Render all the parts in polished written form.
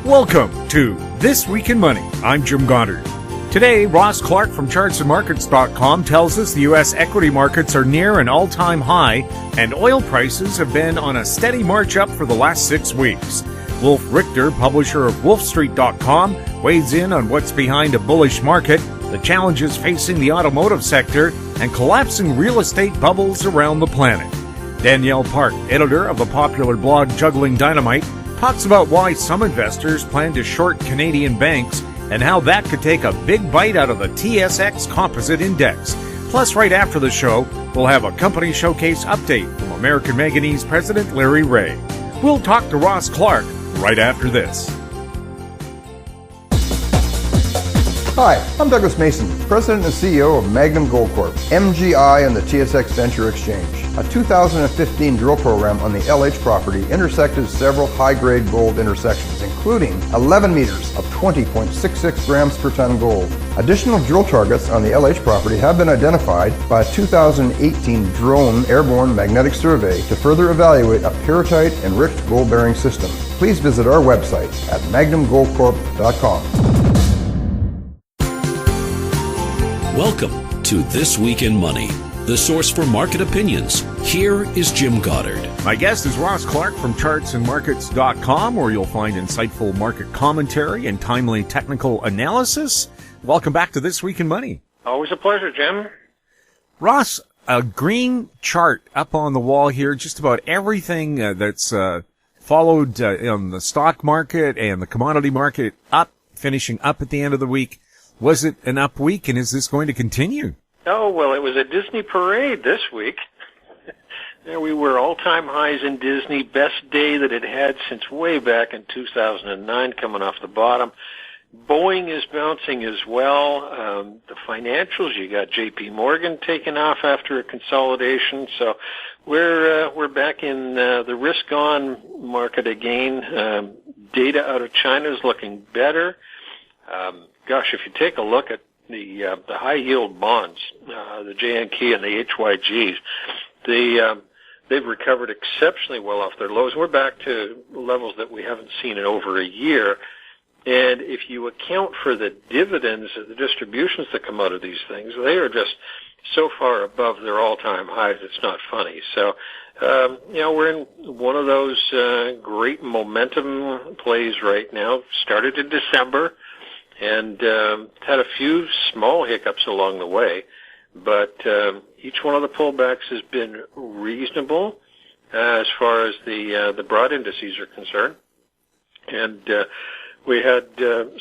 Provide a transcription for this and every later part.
Welcome to This Week in Money. I'm Jim Goddard. Today, Ross Clark from chartsandmarkets.com tells us the U.S. equity markets are near an all-time high and oil prices have been on a steady march up for the last 6 weeks. Richter, publisher of wolfstreet.com, weighs in on what's behind a bullish market, the challenges facing the automotive sector, and collapsing real estate bubbles around the planet. Danielle Park, editor of the popular blog Juggling Dynamite, talks about why some investors plan to short Canadian banks and how that could take a big bite out of the tsx Composite index. Plus, right after the show, we'll have a company showcase update from American Manganese president Larry Reaugh. We'll talk to Ross Clark right after this. Hi, I'm Douglas Mason, President and CEO of Magnum Gold Corp, MGI and the TSX Venture Exchange. A 2015 drill program on the LH property intersected several high-grade gold intersections, including 11 meters of 20.66 grams per ton gold. Additional drill targets on the LH property have been identified by a 2018 drone airborne magnetic survey to further evaluate a pyrrhotite-enriched gold-bearing system. Please visit our website at magnumgoldcorp.com. Welcome to This Week in Money, the source for market opinions. Here is Jim Goddard. My guest is Ross Clark from chartsandmarkets.com, where you'll find insightful market commentary and timely technical analysis. Welcome back to This Week in Money. Always a pleasure, Jim. Ross, a green chart up on the wall here, just about everything that's followed on the stock market and the commodity market up, finishing up at the end of the week. Was it an up week, and is this going to continue? Oh, well, it was a Disney parade this week. There we were, all-time highs in Disney, best day that it had since way back in 2009, coming off the bottom. Boeing is bouncing as well. The financials, you got J.P. Morgan taking off after a consolidation, so we're back in the risk-on market again. Data out of China is looking better. Gosh, if you take a look at the high-yield bonds, the JNK and the HYGs, they've recovered exceptionally well off their lows. We're back to levels that we haven't seen in over a year. And if you account for the dividends, the distributions that come out of these things, they are just so far above their all-time highs, it's not funny. So, we're in one of those great momentum plays right now. Started in December. And had a few small hiccups along the way, but each one of the pullbacks has been reasonable as far as the broad indices are concerned. And we had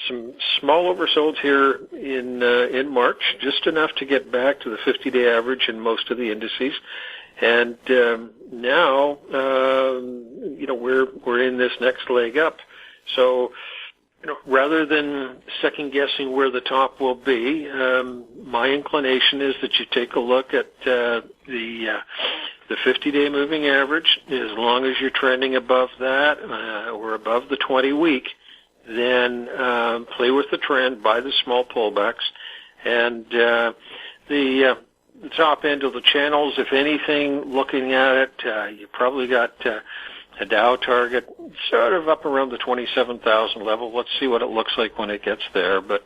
some small oversolds here in March, just enough to get back to the 50-day average in most of the indices. And now, we're in this next leg up. So, rather than second-guessing where the top will be, my inclination is that you take a look at the 50-day moving average. As long as you're trending above that or above the 20-week, then play with the trend, buy the small pullbacks, and the top end of the channels, if anything, looking at it, you probably got a Dow target sort of up around the 27,000 level. Let's see what it looks like when it gets there. But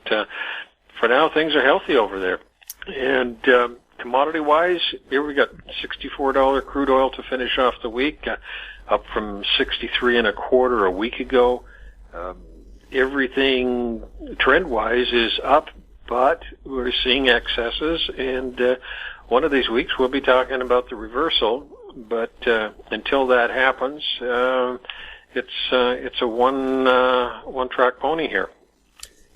for now, things are healthy over there. And commodity-wise, here we got $64 crude oil to finish off the week, up from 63 and a quarter a week ago. Everything trend-wise is up, but we're seeing excesses. And one of these weeks, we'll be talking about the reversal. But until that happens, it's a one-track pony here.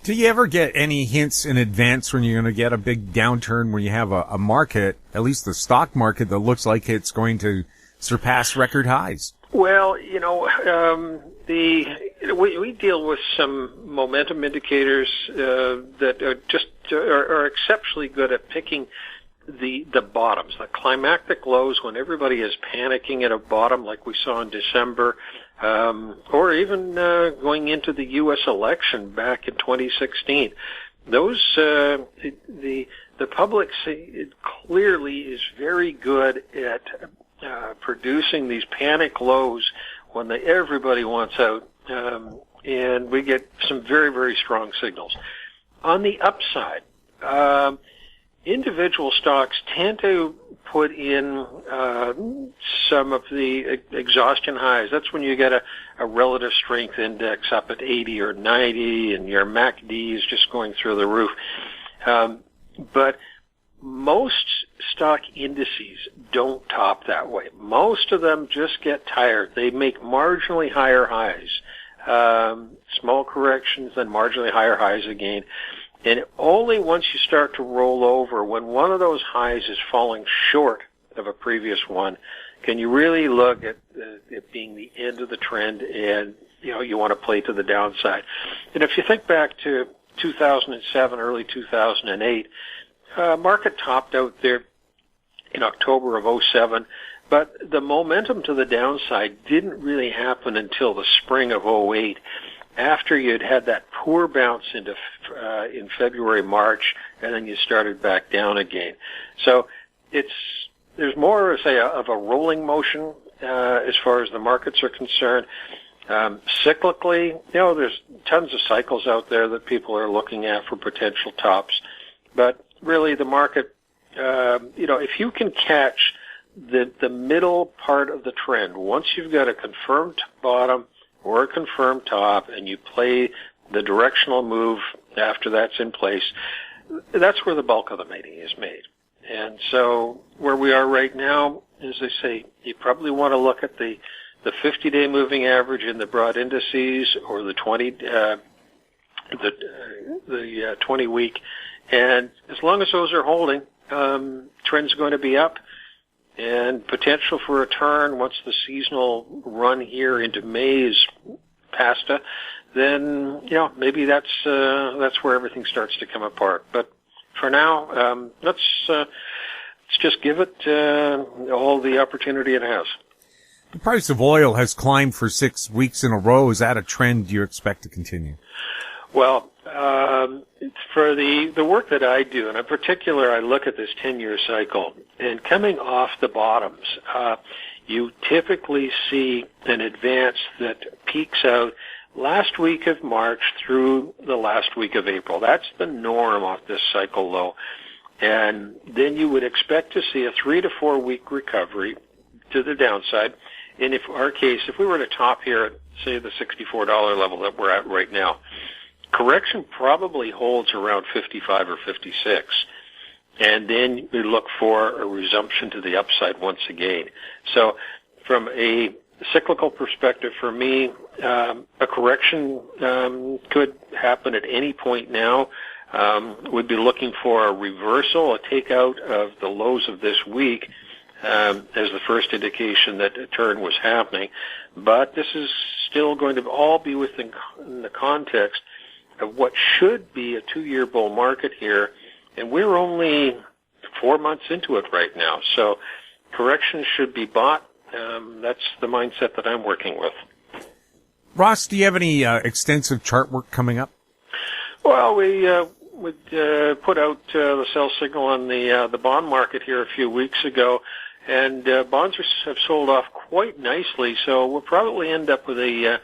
Do you ever get any hints in advance when you're going to get a big downturn, when you have a market, at least the stock market, that looks like it's going to surpass record highs? Well, we deal with some momentum indicators that are exceptionally good at picking the bottoms, the climactic lows when everybody is panicking at a bottom like we saw in December, or even going into the U.S. election back in 2016. Those, the public clearly is very good at producing these panic lows when everybody wants out and we get some very, very strong signals. On the upside, individual stocks tend to put in some of the exhaustion highs. That's when you get a relative strength index up at 80 or 90, and your MACD is just going through the roof. But most stock indices don't top that way. Most of them just get tired. They make marginally higher highs, small corrections, then marginally higher highs again. And only once you start to roll over, when one of those highs is falling short of a previous one, can you really look at it being the end of the trend, and you want to play to the downside. And if you think back to 2007, early 2008, market topped out there in October of 07, but the momentum to the downside didn't really happen until the spring of 08. After you'd had that poor bounce into in February, March, and then you started back down again. So there's more, say, of a rolling motion as far as the markets are concerned. Cyclically, there's tons of cycles out there that people are looking at for potential tops. But really, the market, if you can catch the middle part of the trend, once you've got a confirmed bottom or a confirmed top, and you play the directional move after that's in place, that's where the bulk of the money is made. And so where we are right now, as I say, you probably want to look at the 50-day moving average in the broad indices, or the 20-week. And as long as those are holding, trend's going to be up. And potential for a turn once the seasonal run here into May is past, then maybe that's where everything starts to come apart. But for now, let's just give it all the opportunity it has. The price of oil has climbed for 6 weeks in a row. Is that a trend you expect to continue? Well, for the work that I do, and in particular, I look at this 10-year cycle, and coming off the bottoms, you typically see an advance that peaks out last week of March through the last week of April. That's the norm off this cycle low. And then you would expect to see a 3 to 4 week recovery to the downside. And if we were to top here at, say, the $64 level that we're at right now, correction probably holds around 55 or 56. And then we look for a resumption to the upside once again. So from a cyclical perspective, for me, a correction could happen at any point now. We'd be looking for a reversal, a takeout of the lows of this week as the first indication that a turn was happening. But this is still going to all be within the context of what should be a 2-year bull market here, and we're only 4 months into it right now. So correction should be bought. That's the mindset that I'm working with. Ross, do you have any extensive chart work coming up? Well, we put out the sell signal on the bond market here a few weeks ago, and bonds have sold off quite nicely. So we'll probably end up with a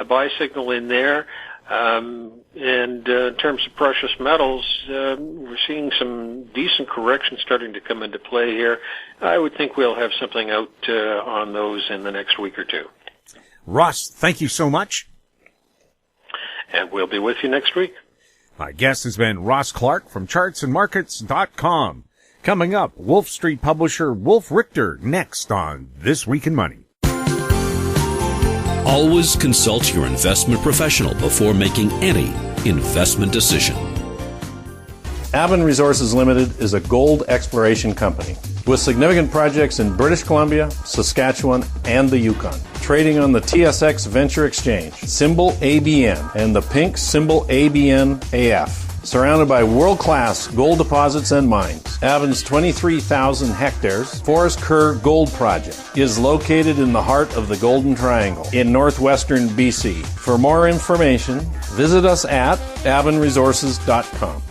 buy signal in there. And in terms of precious metals, we're seeing some decent corrections starting to come into play here. I would think we'll have something out on those in the next week or two. Ross, thank you so much. And we'll be with you next week. My guest has been Ross Clark from chartsandmarkets.com. Coming up, Wolf Street publisher Wolf Richter next on This Week in Money. Always consult your investment professional before making any investment decision. AMY.V Resources Limited is a gold exploration company with significant projects in British Columbia, Saskatchewan, and the Yukon. Trading on the TSX Venture Exchange, symbol ABN, and the pink symbol ABN-AF. Surrounded by world-class gold deposits and mines, AMY.V's 23,000 hectares Forest Kerr Gold Project is located in the heart of the Golden Triangle in northwestern BC. For more information, visit us at AMYresources.com.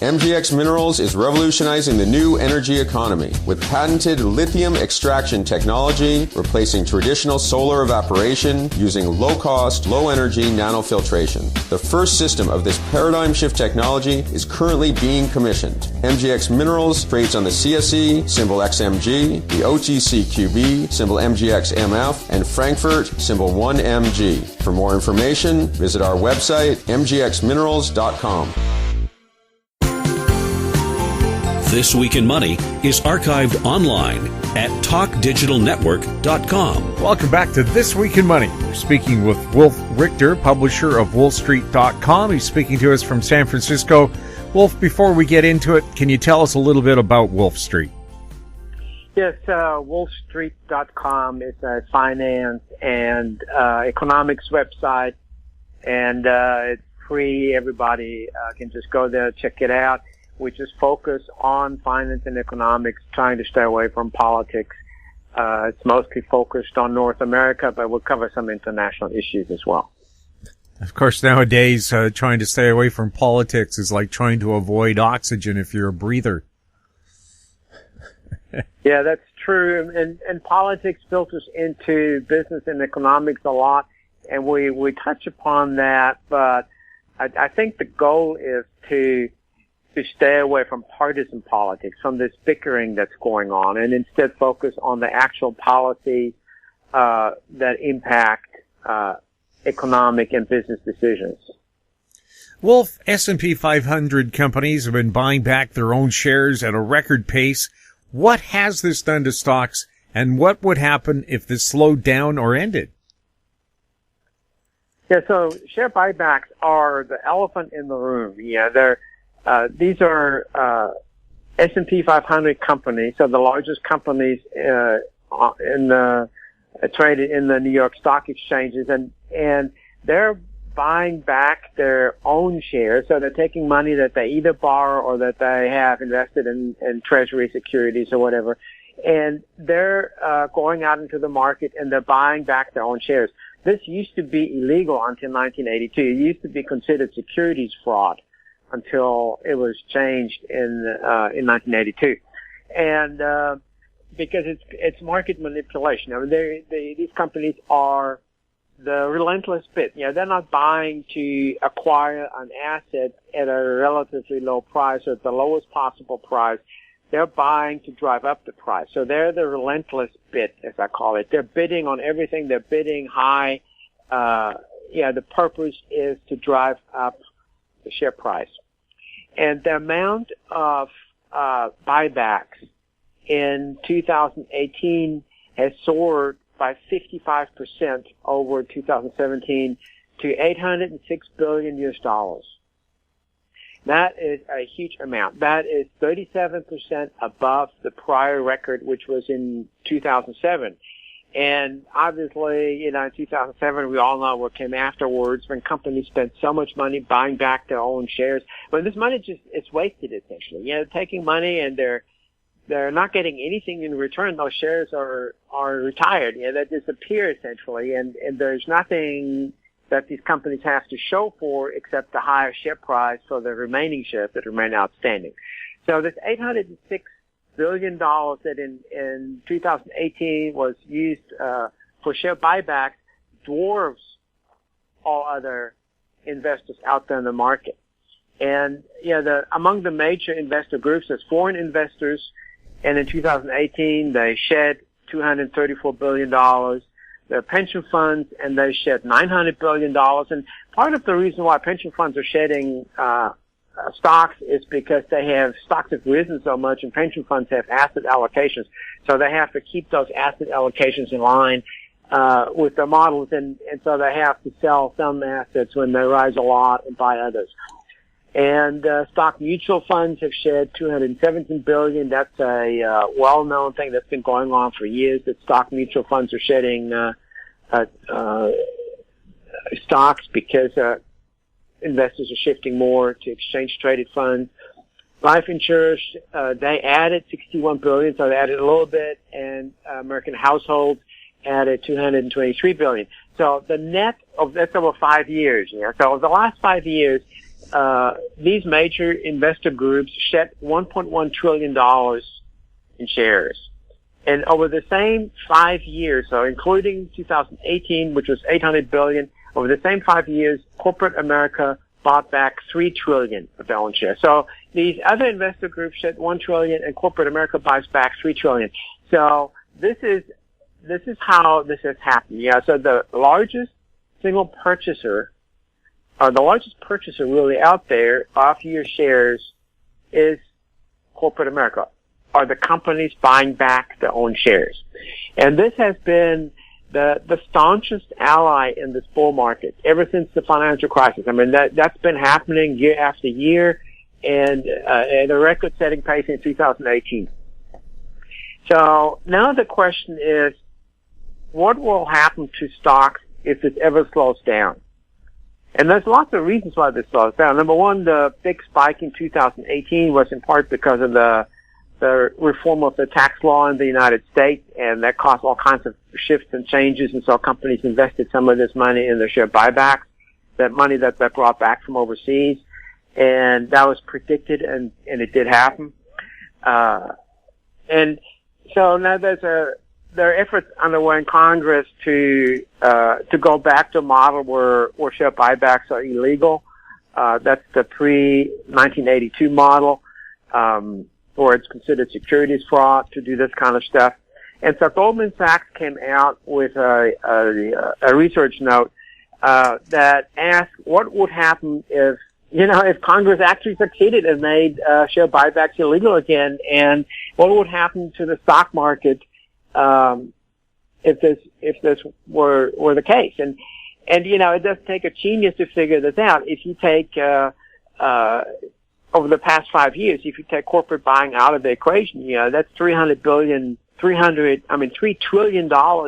MGX Minerals is revolutionizing the new energy economy with patented lithium extraction technology, replacing traditional solar evaporation using low-cost, low-energy nanofiltration. The first system of this paradigm shift technology is currently being commissioned. MGX Minerals trades on the CSE, symbol XMG, the OTCQB, symbol MGXMF, and Frankfurt, symbol 1MG. For more information, visit our website, mgxminerals.com. This Week in Money is archived online at talkdigitalnetwork.com. Welcome back to This Week in Money. We're speaking with Wolf Richter, publisher of WolfStreet.com. He's speaking to us from San Francisco. Wolf, before we get into it, can you tell us a little bit about Wolf Street? Yes, WolfStreet.com is a finance and economics website, and it's free. Everybody can just go there, check it out. We just focus on finance and economics, trying to stay away from politics. It's mostly focused on North America, but we'll cover some international issues as well. Of course, nowadays, trying to stay away from politics is like trying to avoid oxygen if you're a breather. Yeah, that's true. And politics filters into business and economics a lot, and we touch upon that, but I think the goal is to stay away from partisan politics, from this bickering that's going on, and instead focus on the actual policies that impact economic and business decisions. Wolf, S&P 500 companies have been buying back their own shares at a record pace. What has this done to stocks, and what would happen if this slowed down or ended? Yeah, so share buybacks are the elephant in the room. Yeah, these are S&P 500 companies, so the largest companies traded in the New York Stock Exchanges, and they're buying back their own shares. So they're taking money that they either borrow or that they have invested in treasury securities or whatever, and they're going out into the market and they're buying back their own shares. This used to be illegal until 1982. It used to be considered securities fraud until it was changed in 1982, and because it's market manipulation. I mean, these companies are the relentless bid. You know, they're not buying to acquire an asset at a relatively low price or at the lowest possible price. They're buying to drive up the price. So they're the relentless bid, as I call it. They're bidding on everything. They're bidding high. The purpose is to drive up the share price. And the amount of buybacks in 2018 has soared by 55% over 2017 to $806 billion US. That is a huge amount. That is 37% above the prior record, which was in 2007. And obviously, in 2007, we all know what came afterwards when companies spent so much money buying back their own shares. But this money it's wasted essentially. You know, taking money and they're not getting anything in return. Those shares are retired. You know, they disappear essentially, and there's nothing that these companies have to show for except the higher share price for the remaining shares that remain outstanding. So this $806 billion that in 2018 was used for share buybacks dwarfs all other investors out there in the market. And among the major investor groups, there's foreign investors, and in 2018 they shed $234 billion. There are pension funds, and they shed $900 billion. And part of the reason why pension funds are shedding stocks is because stocks have risen so much, and pension funds have asset allocations. So they have to keep those asset allocations in line with their models, and so they have to sell some assets when they rise a lot and buy others. And stock mutual funds have shed $217 billion. That's a well-known thing that's been going on for years, that stock mutual funds are shedding stocks because investors are shifting more to exchange-traded funds. Life insurers, they added $61 billion, so they added a little bit, and American households added $223 billion. So the net of that's over 5 years. So the last 5 years, these major investor groups shed $1.1 trillion in shares. And over the same 5 years, so including 2018, which was $800 billion, over the same 5 years, corporate America bought back $3 trillion of their own shares. So these other investor groups shed $1 trillion, and corporate America buys back $3 trillion. So this is how this has happened. Yeah. So the largest single purchaser, or the largest purchaser really out there of your shares, is corporate America, or the companies buying back their own shares. And this has been the staunchest ally in this bull market ever since the financial crisis. I mean, that's been happening year after year, and at a record-setting pace in 2018. So now the question is, what will happen to stocks if it ever slows down? And there's lots of reasons why this slows down. Number one, the big spike in 2018 was in part because of the reform of the tax law in the United States, and that caused all kinds of shifts and changes, and so companies invested some of this money in their share buybacks, that money that they brought back from overseas, and that was predicted, and it did happen. And so now there are efforts underway in Congress to go back to a model where share buybacks are illegal. That's the pre-1982 model, where it's considered securities fraud to do this kind of stuff. And so Goldman Sachs came out with a research note that asked what would happen if Congress actually succeeded and made share buybacks illegal again, and what would happen to the stock market if this were the case. And it does take a genius to figure this out. If you take over the past 5 years, if you take corporate buying out of the equation, that's $3 trillion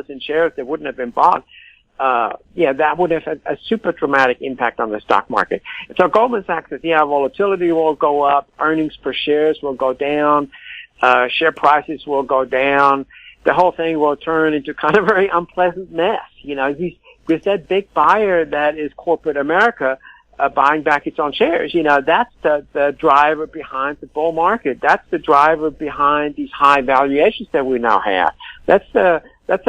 in shares that wouldn't have been bought. That would have had a super dramatic impact on the stock market. And so Goldman Sachs says, volatility will go up, earnings per shares will go down, share prices will go down. The whole thing will turn into kind of a very unpleasant mess. Because that big buyer that is corporate America, buying back its own shares, that's the driver behind the bull market. That's the driver behind these high valuations that we now have. That's a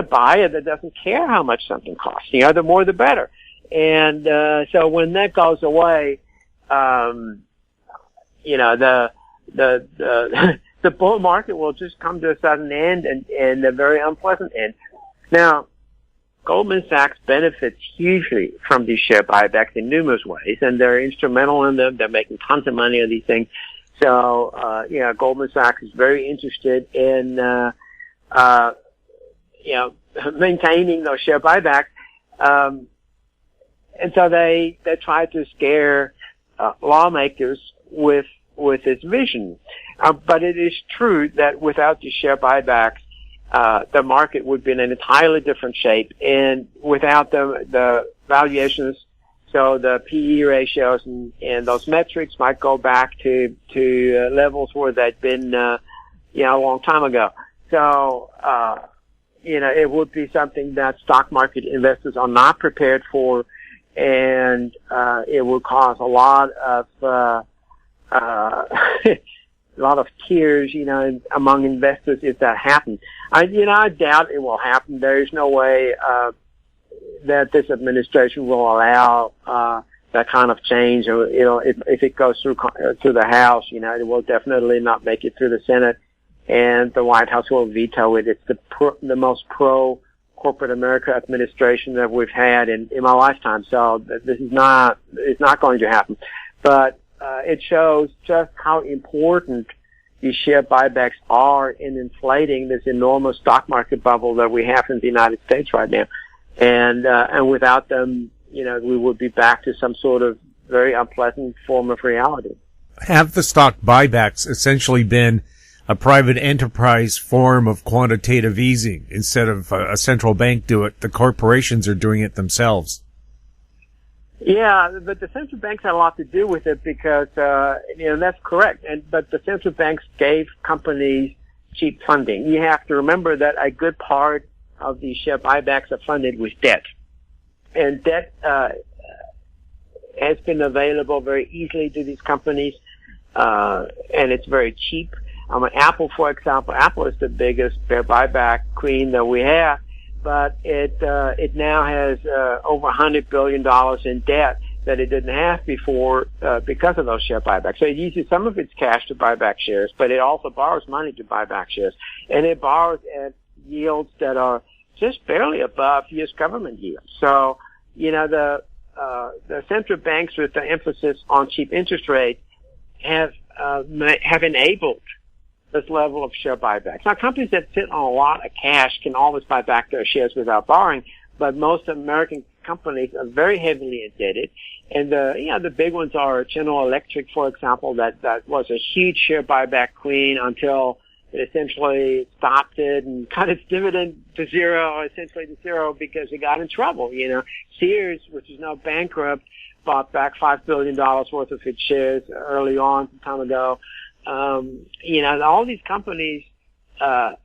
buyer that doesn't care how much something costs. The more the better. And so when that goes away, the bull market will just come to a sudden end and a very unpleasant end. Now, Goldman Sachs benefits hugely from these share buybacks in numerous ways, and they're instrumental in them. They're making tons of money on these things. So, Goldman Sachs is very interested in, maintaining those share buybacks. And so they try to scare, lawmakers with this vision. But it is true that without these share buybacks, the market would be in an entirely different shape, and without the valuations, so the PE ratios and those metrics might go back to levels where they'd been, a long time ago. So, it would be something that stock market investors are not prepared for, and it would cause a lot of tears, among investors if that happened. I doubt it will happen. There is no way that this administration will allow that kind of change. Or if it goes through the House, it will definitely not make it through the Senate, and the White House will veto it. It's the most pro corporate America administration that we've had in my lifetime. So this is not going to happen. But it shows just how important these share buybacks are in inflating this enormous stock market bubble that we have in the United States right now. And without them, we would be back to some sort of very unpleasant form of reality. Have the stock buybacks essentially been a private enterprise form of quantitative easing? Instead of a central bank do it, the corporations are doing it themselves. Yeah, but the central banks had a lot to do with it because, that's correct. But the central banks gave companies cheap funding. You have to remember that a good part of these share buybacks are funded with debt. And debt, has been available very easily to these companies, and it's very cheap. Apple, for example, Apple is the biggest share buyback queen that we have, but it now has over $100 billion in debt that it didn't have before because of those share buybacks. So it uses some of its cash to buy back shares, but it also borrows money to buy back shares, and it borrows at yields that are just barely above U.S. government yields. So, the central banks, with the emphasis on cheap interest rates, have enabled this level of share buybacks. Now, companies that sit on a lot of cash can always buy back their shares without borrowing, but most American companies are very heavily indebted. And the big ones are General Electric, for example, that was a huge share buyback queen until it essentially stopped it and cut its dividend to zero because it got in trouble. Sears, which is now bankrupt, bought back $5 billion worth of its shares early on, some time ago. All these companies, they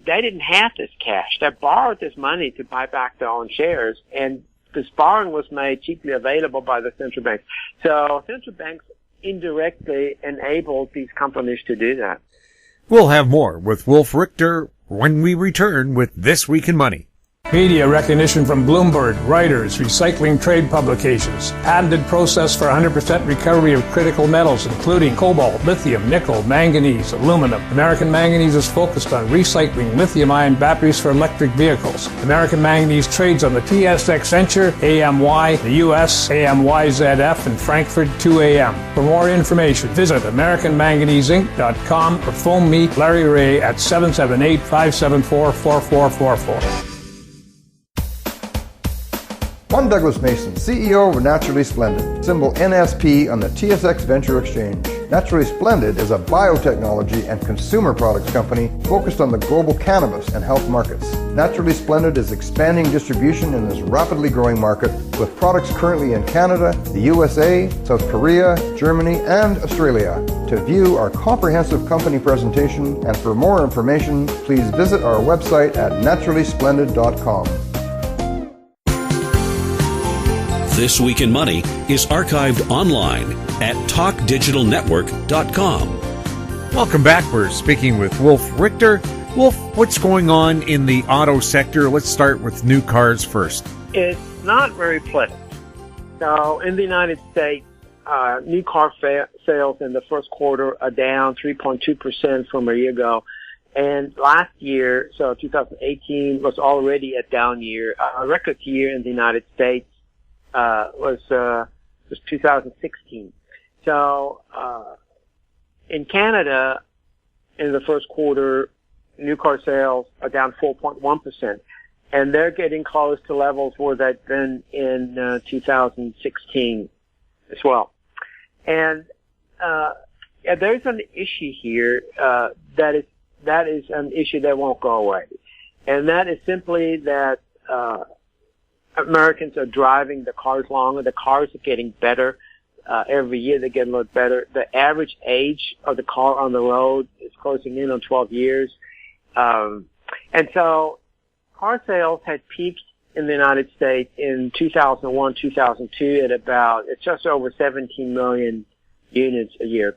didn't have this cash. They borrowed this money to buy back their own shares, and this borrowing was made cheaply available by the central banks. So central banks indirectly enabled these companies to do that. We'll have more with Wolf Richter when we return with This Week in Money. Media recognition from Bloomberg, Reuters, recycling trade publications, patented process for 100% recovery of critical metals, including cobalt, lithium, nickel, manganese, aluminum. American Manganese is focused on recycling lithium-ion batteries for electric vehicles. American Manganese trades on the TSX Venture, AMY, the US, AMY.ZF, and Frankfurt 2AM. For more information, visit AmericanManganeseInc.com or phone me, Larry Ray, at 778-574-4444. I'm Douglas Mason, CEO of Naturally Splendid, symbol NSP on the TSX Venture Exchange. Naturally Splendid is a biotechnology and consumer products company focused on the global cannabis and health markets. Naturally Splendid is expanding distribution in this rapidly growing market with products currently in Canada, the USA, South Korea, Germany, and Australia. To view our comprehensive company presentation and for more information, please visit our website at naturallysplendid.com. This Week in Money is archived online at talkdigitalnetwork.com. Welcome back. We're speaking with Wolf Richter. Wolf, what's going on in the auto sector? Let's start with new cars first. It's not very pleasant. So in the United States, new car sales in the first quarter are down 3.2% from a year ago. And last year, so 2018, was already a down year. A record year in the United States was 2016. So, in Canada, in the first quarter, new car sales are down 4.1%. And they're getting close to levels where they've been in 2016 as well. And there's an issue here that is an issue that won't go away. And that is simply that Americans are driving the cars longer. The cars are getting better. Every year they get a little better. The average age of the car on the road is closing in on 12 years. And so car sales had peaked in the United States in 2001, 2002 at it's just over 17 million units a year.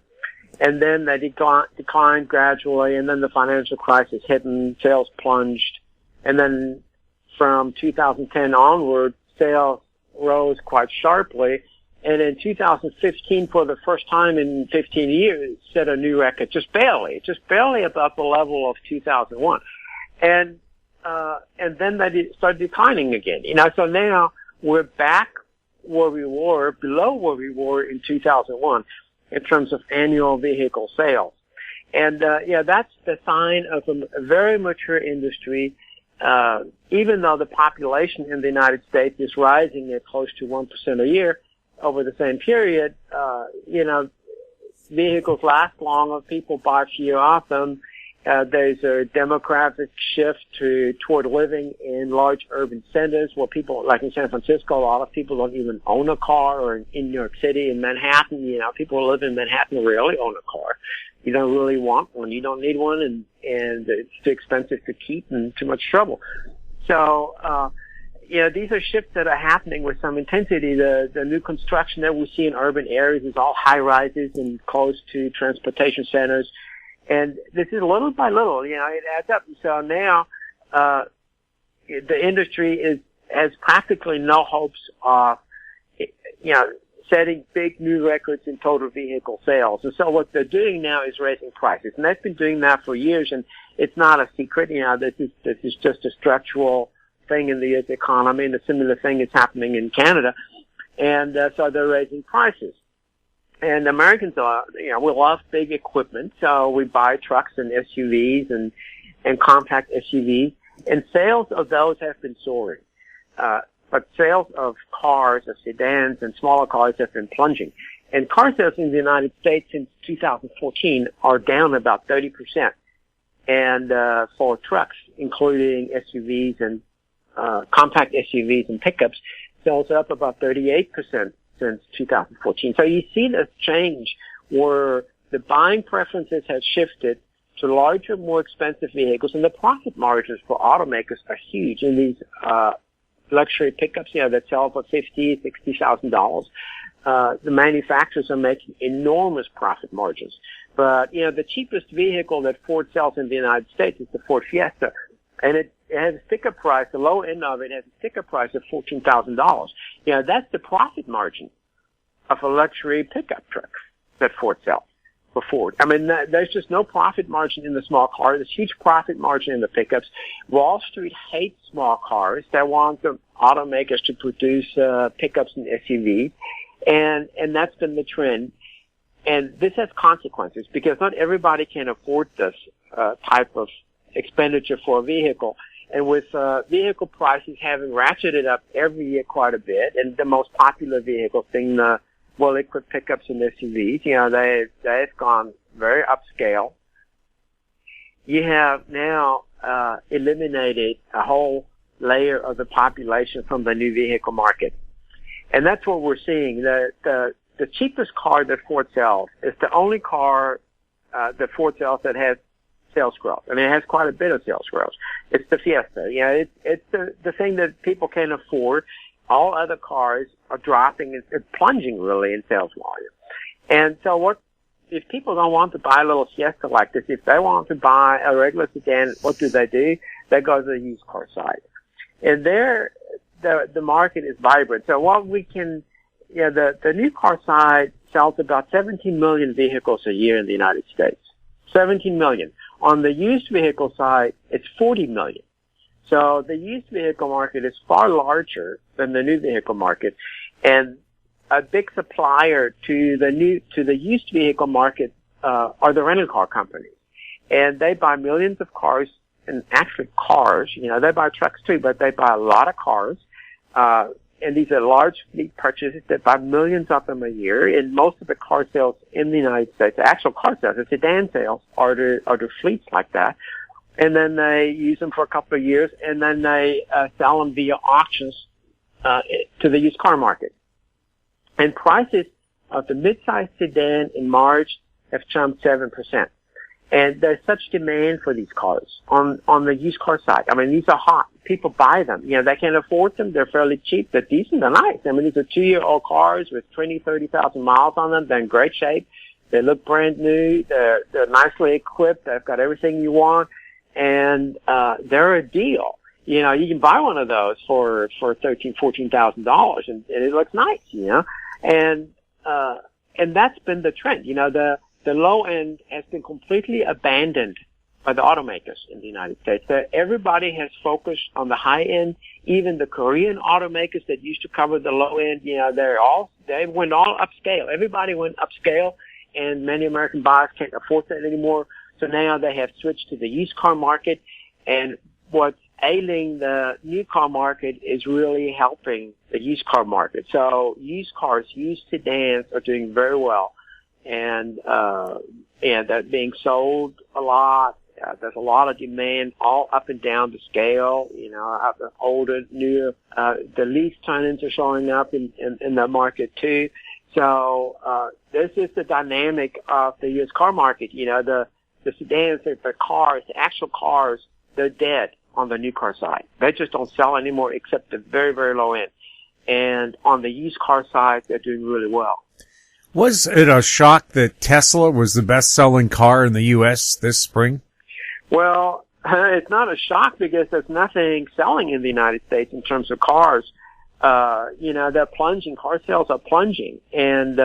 And then they declined gradually, and then the financial crisis hit and sales plunged. And then from 2010 onward, sales rose quite sharply. And in 2015, for the first time in 15 years, set a new record, just barely above the level of 2001. And then they started declining again. So now we're back below where we were in 2001 in terms of annual vehicle sales. And, that's the sign of a very mature industry. Even though the population in the United States is rising at close to 1% a year over the same period, vehicles last longer, people buy fewer of them. There's a demographic shift toward living in large urban centers where people, like in San Francisco, a lot of people don't even own a car, or in New York City, in Manhattan, people who live in Manhattan rarely own a car. You don't really want one. You don't need one, and it's too expensive to keep and too much trouble. So, these are shifts that are happening with some intensity. The new construction that we see in urban areas is all high rises and close to transportation centers. And this is little by little, it adds up. So now, the industry has practically no hopes of, setting big new records in total vehicle sales. And so what they're doing now is raising prices. And they've been doing that for years, and it's not a secret. This is just a structural thing in the U.S. economy, and a similar thing is happening in Canada. And so they're raising prices. And Americans we love big equipment, so we buy trucks and SUVs and compact SUVs, and sales of those have been soaring. But sales of cars, of sedans and smaller cars have been plunging. And car sales in the United States since 2014 are down about 30%. And for trucks, including SUVs and compact SUVs and pickups, sales are up about 38% since 2014. So you see this change where the buying preferences have shifted to larger, more expensive vehicles, and the profit margins for automakers are huge in these luxury pickups, that sell for $50,000, $60,000. The manufacturers are making enormous profit margins. But, the cheapest vehicle that Ford sells in the United States is the Ford Fiesta. And it has a sticker price, the low end of it has a sticker price of $14,000. That's the profit margin of a luxury pickup truck that Ford sells for Ford. I mean, there's just no profit margin in the small car. There's huge profit margin in the pickups. Wall Street hates small cars. They want the automakers to produce pickups and SUVs. And that's been the trend. And this has consequences because not everybody can afford this type of expenditure for a vehicle. And with vehicle prices having ratcheted up every year quite a bit, and the most popular vehicles being the well-equipped pickups and SUVs, they've gone very upscale. You have now eliminated a whole layer of the population from the new vehicle market. And that's what we're seeing. The cheapest car that Ford sells is the only car that Ford sells that has sales growth. I mean, it has quite a bit of sales growth. It's the Fiesta. It's the thing that people can afford. All other cars are dropping and plunging really in sales volume. And so if people don't want to buy a little Fiesta like this, if they want to buy a regular sedan, what do? They go to the used car side. And there, the market is vibrant. So what we can, the new car side sells about 17 million vehicles a year in the United States. 17 million. On the used vehicle side, it's 40 million. So the used vehicle market is far larger than the new vehicle market, and a big supplier to the used vehicle market are the rental car companies, and they buy millions of cars, and actually cars. They buy trucks too, but they buy a lot of cars, and these are large fleet purchases that buy millions of them a year. And most of the car sales in the United States, the actual car sales, the sedan sales, are to fleets like that. And then they use them for a couple of years, and then they sell them via auctions to the used car market. And prices of the mid-sized sedan in March have jumped 7%. And there's such demand for these cars on the used car side. I mean, these are hot. People buy them. They can afford them. They're fairly cheap. They're decent. They're nice. I mean, these are 2-year-old cars with 30,000 miles on them. They're in great shape. They look brand new. They're nicely equipped. They've got everything you want. And they're a deal. You can buy one of those for $13,000-$14,000, and it looks nice. And that's been the trend. The low end has been completely abandoned by the automakers in the United States. Everybody has focused on the high end. Even the Korean automakers that used to cover the low end, they went all upscale. Everybody went upscale, and many American buyers can't afford that anymore. So now they have switched to the used car market, and what's ailing the new car market is really helping the used car market. So used cars, used sedans are doing very well, and they're being sold a lot. There's a lot of demand all up and down the scale. The older, newer, the lease tenants are showing up in the market too. So this is the dynamic of the used car market. The sedans, the cars, the actual cars, they're dead on the new car side. They just don't sell anymore except the very, very low end. And on the used car side, they're doing really well. Was it a shock that Tesla was the best-selling car in the U.S. this spring? Well, it's not a shock because there's nothing selling in the United States in terms of cars. They're plunging. Car sales are plunging. And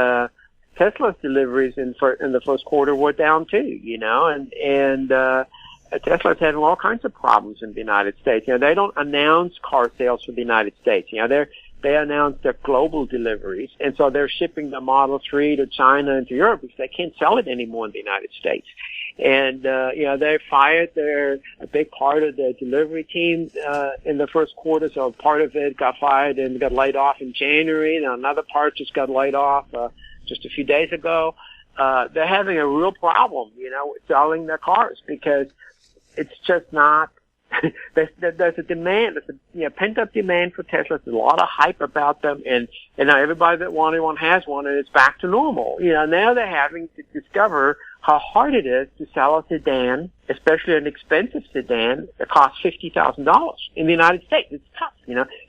Tesla's deliveries in the first quarter were down too, and Tesla's having all kinds of problems in the United States. They don't announce car sales for the United States. They announce their global deliveries, and so they're shipping the Model 3 to China and to Europe because they can't sell it anymore in the United States. And, they fired a big part of their delivery team, in the first quarter. So part of it got fired and got laid off in January. Now another part just got laid off, just a few days ago. They're having a real problem, with selling their cars because it's just not, there's a demand, there's a pent-up demand for Teslas. There's a lot of hype about them, and now everybody that wanted one has one, and it's back to normal. Now they're having to discover how hard it is to sell a sedan, especially an expensive sedan that costs $50,000 in the United States. It's tough,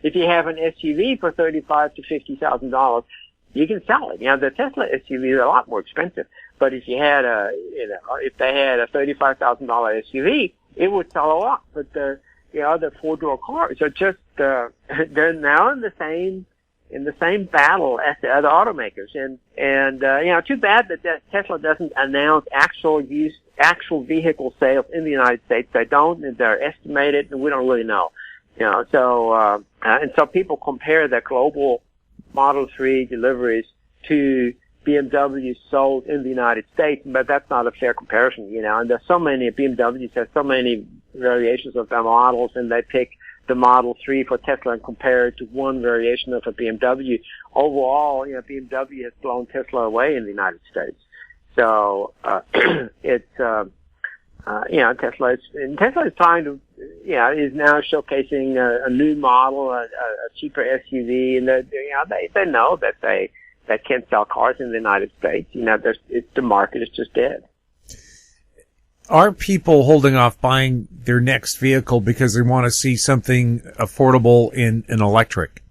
If you have an SUV for $35,000 to $50,000, you can sell it. The Tesla SUV is a lot more expensive, but if you had if they had a $35,000 SUV, it would sell a lot. But the four-door cars are just, they're now in the same battle as the other automakers. And too bad that Tesla doesn't announce actual vehicle sales in the United States. They don't, and they're estimated, and we don't really know. So people compare the global Model 3 deliveries to BMW sold in the United States, but that's not a fair comparison, and there's so many, BMWs have so many variations of their models, and they pick the Model 3 for Tesla and compare it to one variation of a BMW. Overall, BMW has blown Tesla away in the United States. So, Tesla is trying to, is now showcasing a new model, a cheaper SUV, and they know that they can't sell cars in the United States. The market is just dead. Are people holding off buying their next vehicle because they want to see something affordable in an electric?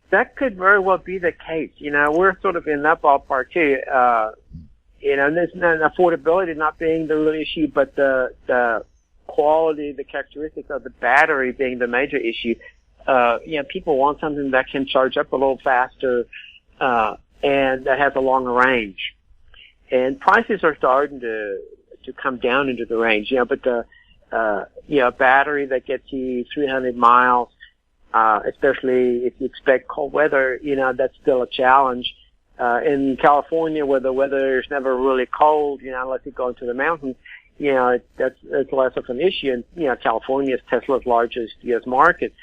That could very well be the case. We're sort of in that ballpark too. And there's affordability not being the real issue, but the quality, the characteristics of the battery being the major issue. People want something that can charge up a little faster, and that has a longer range. And prices are starting to come down into the range, but the, battery that gets you 300 miles, especially if you expect cold weather, that's still a challenge. In California, where the weather is never really cold, unless you go into the mountains, that's less of an issue. And, California is Tesla's largest U.S. market.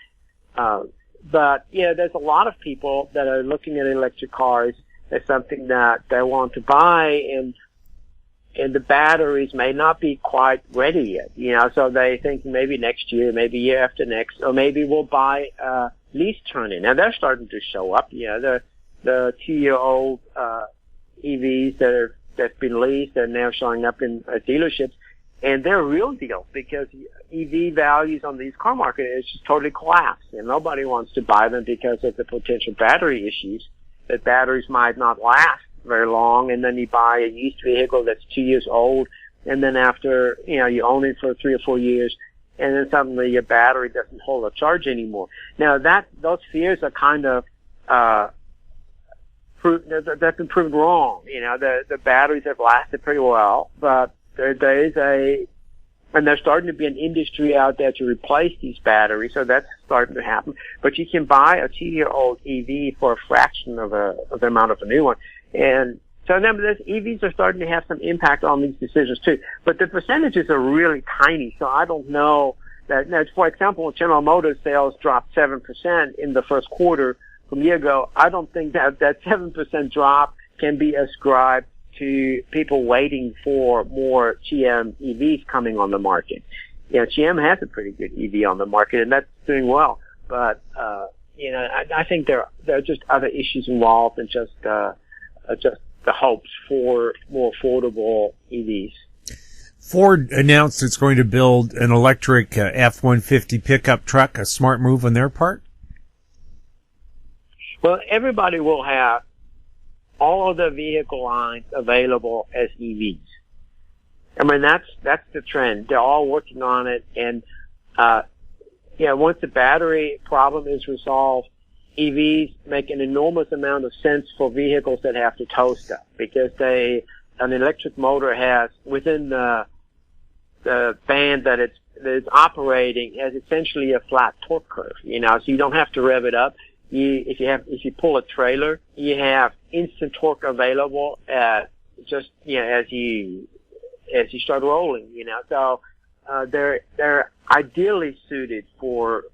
But, there's a lot of people that are looking at electric cars as something that they want to buy, and the batteries may not be quite ready yet, so they think maybe next year, maybe year after next, or maybe we'll buy lease turn-in. Now, they're starting to show up, the 2-year-old EVs that's been leased are now showing up in dealerships, and they're a real deal because EV values on these car market is just totally collapsed, and nobody wants to buy them because of the potential battery issues. That batteries might not last very long, and then you buy a used vehicle that's 2 years old, and then after you own it for 3 or 4 years, and then suddenly your battery doesn't hold a charge anymore. Now those fears are kind of that's been proven wrong. The batteries have lasted pretty well, but there is and there's starting to be an industry out there to replace these batteries, so that's starting to happen. But you can buy a 2-year-old EV for a fraction of the amount of a new one. And so remember, EVs are starting to have some impact on these decisions too. But the percentages are really tiny, so I don't know that. Now, for example, General Motors sales dropped 7% in the first quarter from a year ago. I don't think that 7% drop can be ascribed to people waiting for more GM EVs coming on the market. GM has a pretty good EV on the market, and that's doing well. But I think there are just other issues involved than just the hopes for more affordable EVs. Ford announced it's going to build an electric F-150 pickup truck, a smart move on their part? Well, everybody will have all of the vehicle lines available as EVs. I mean, that's the trend. They're all working on it, and once the battery problem is resolved, EVs make an enormous amount of sense for vehicles that have to tow stuff, because an electric motor has, within the band that it's operating, has essentially a flat torque curve, so you don't have to rev it up. If you pull a trailer, you have instant torque available as you start rolling, So they're ideally suited for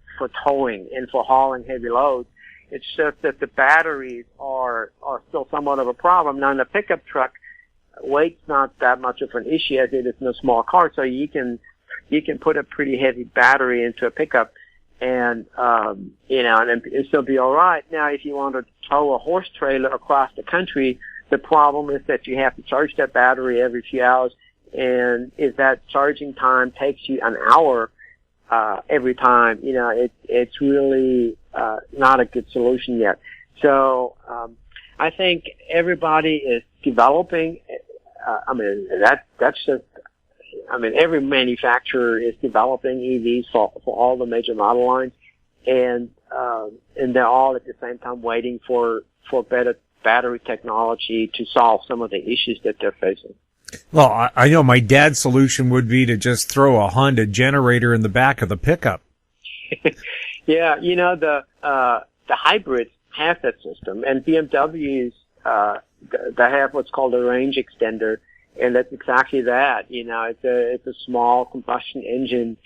towing and for hauling heavy loads. It's just that the batteries are still somewhat of a problem. Now, in a pickup truck, weight's not that much of an issue as it is in a small car, so you can put a pretty heavy battery into a pickup and it'll still be all right. Now, if you want to tow a horse trailer across the country, the problem is that you have to charge that battery every few hours, and if that charging time takes you an hour every time, it's really not a good solution yet. So I think everybody is developing. Every manufacturer is developing EVs for all the major model lines, and they're all at the same time waiting for better battery technology to solve some of the issues that they're facing. Well, I know my dad's solution would be to just throw a Honda generator in the back of the pickup. Yeah, the hybrids have that system, and BMWs they have what's called a range extender, and that's exactly that. It's a small combustion engine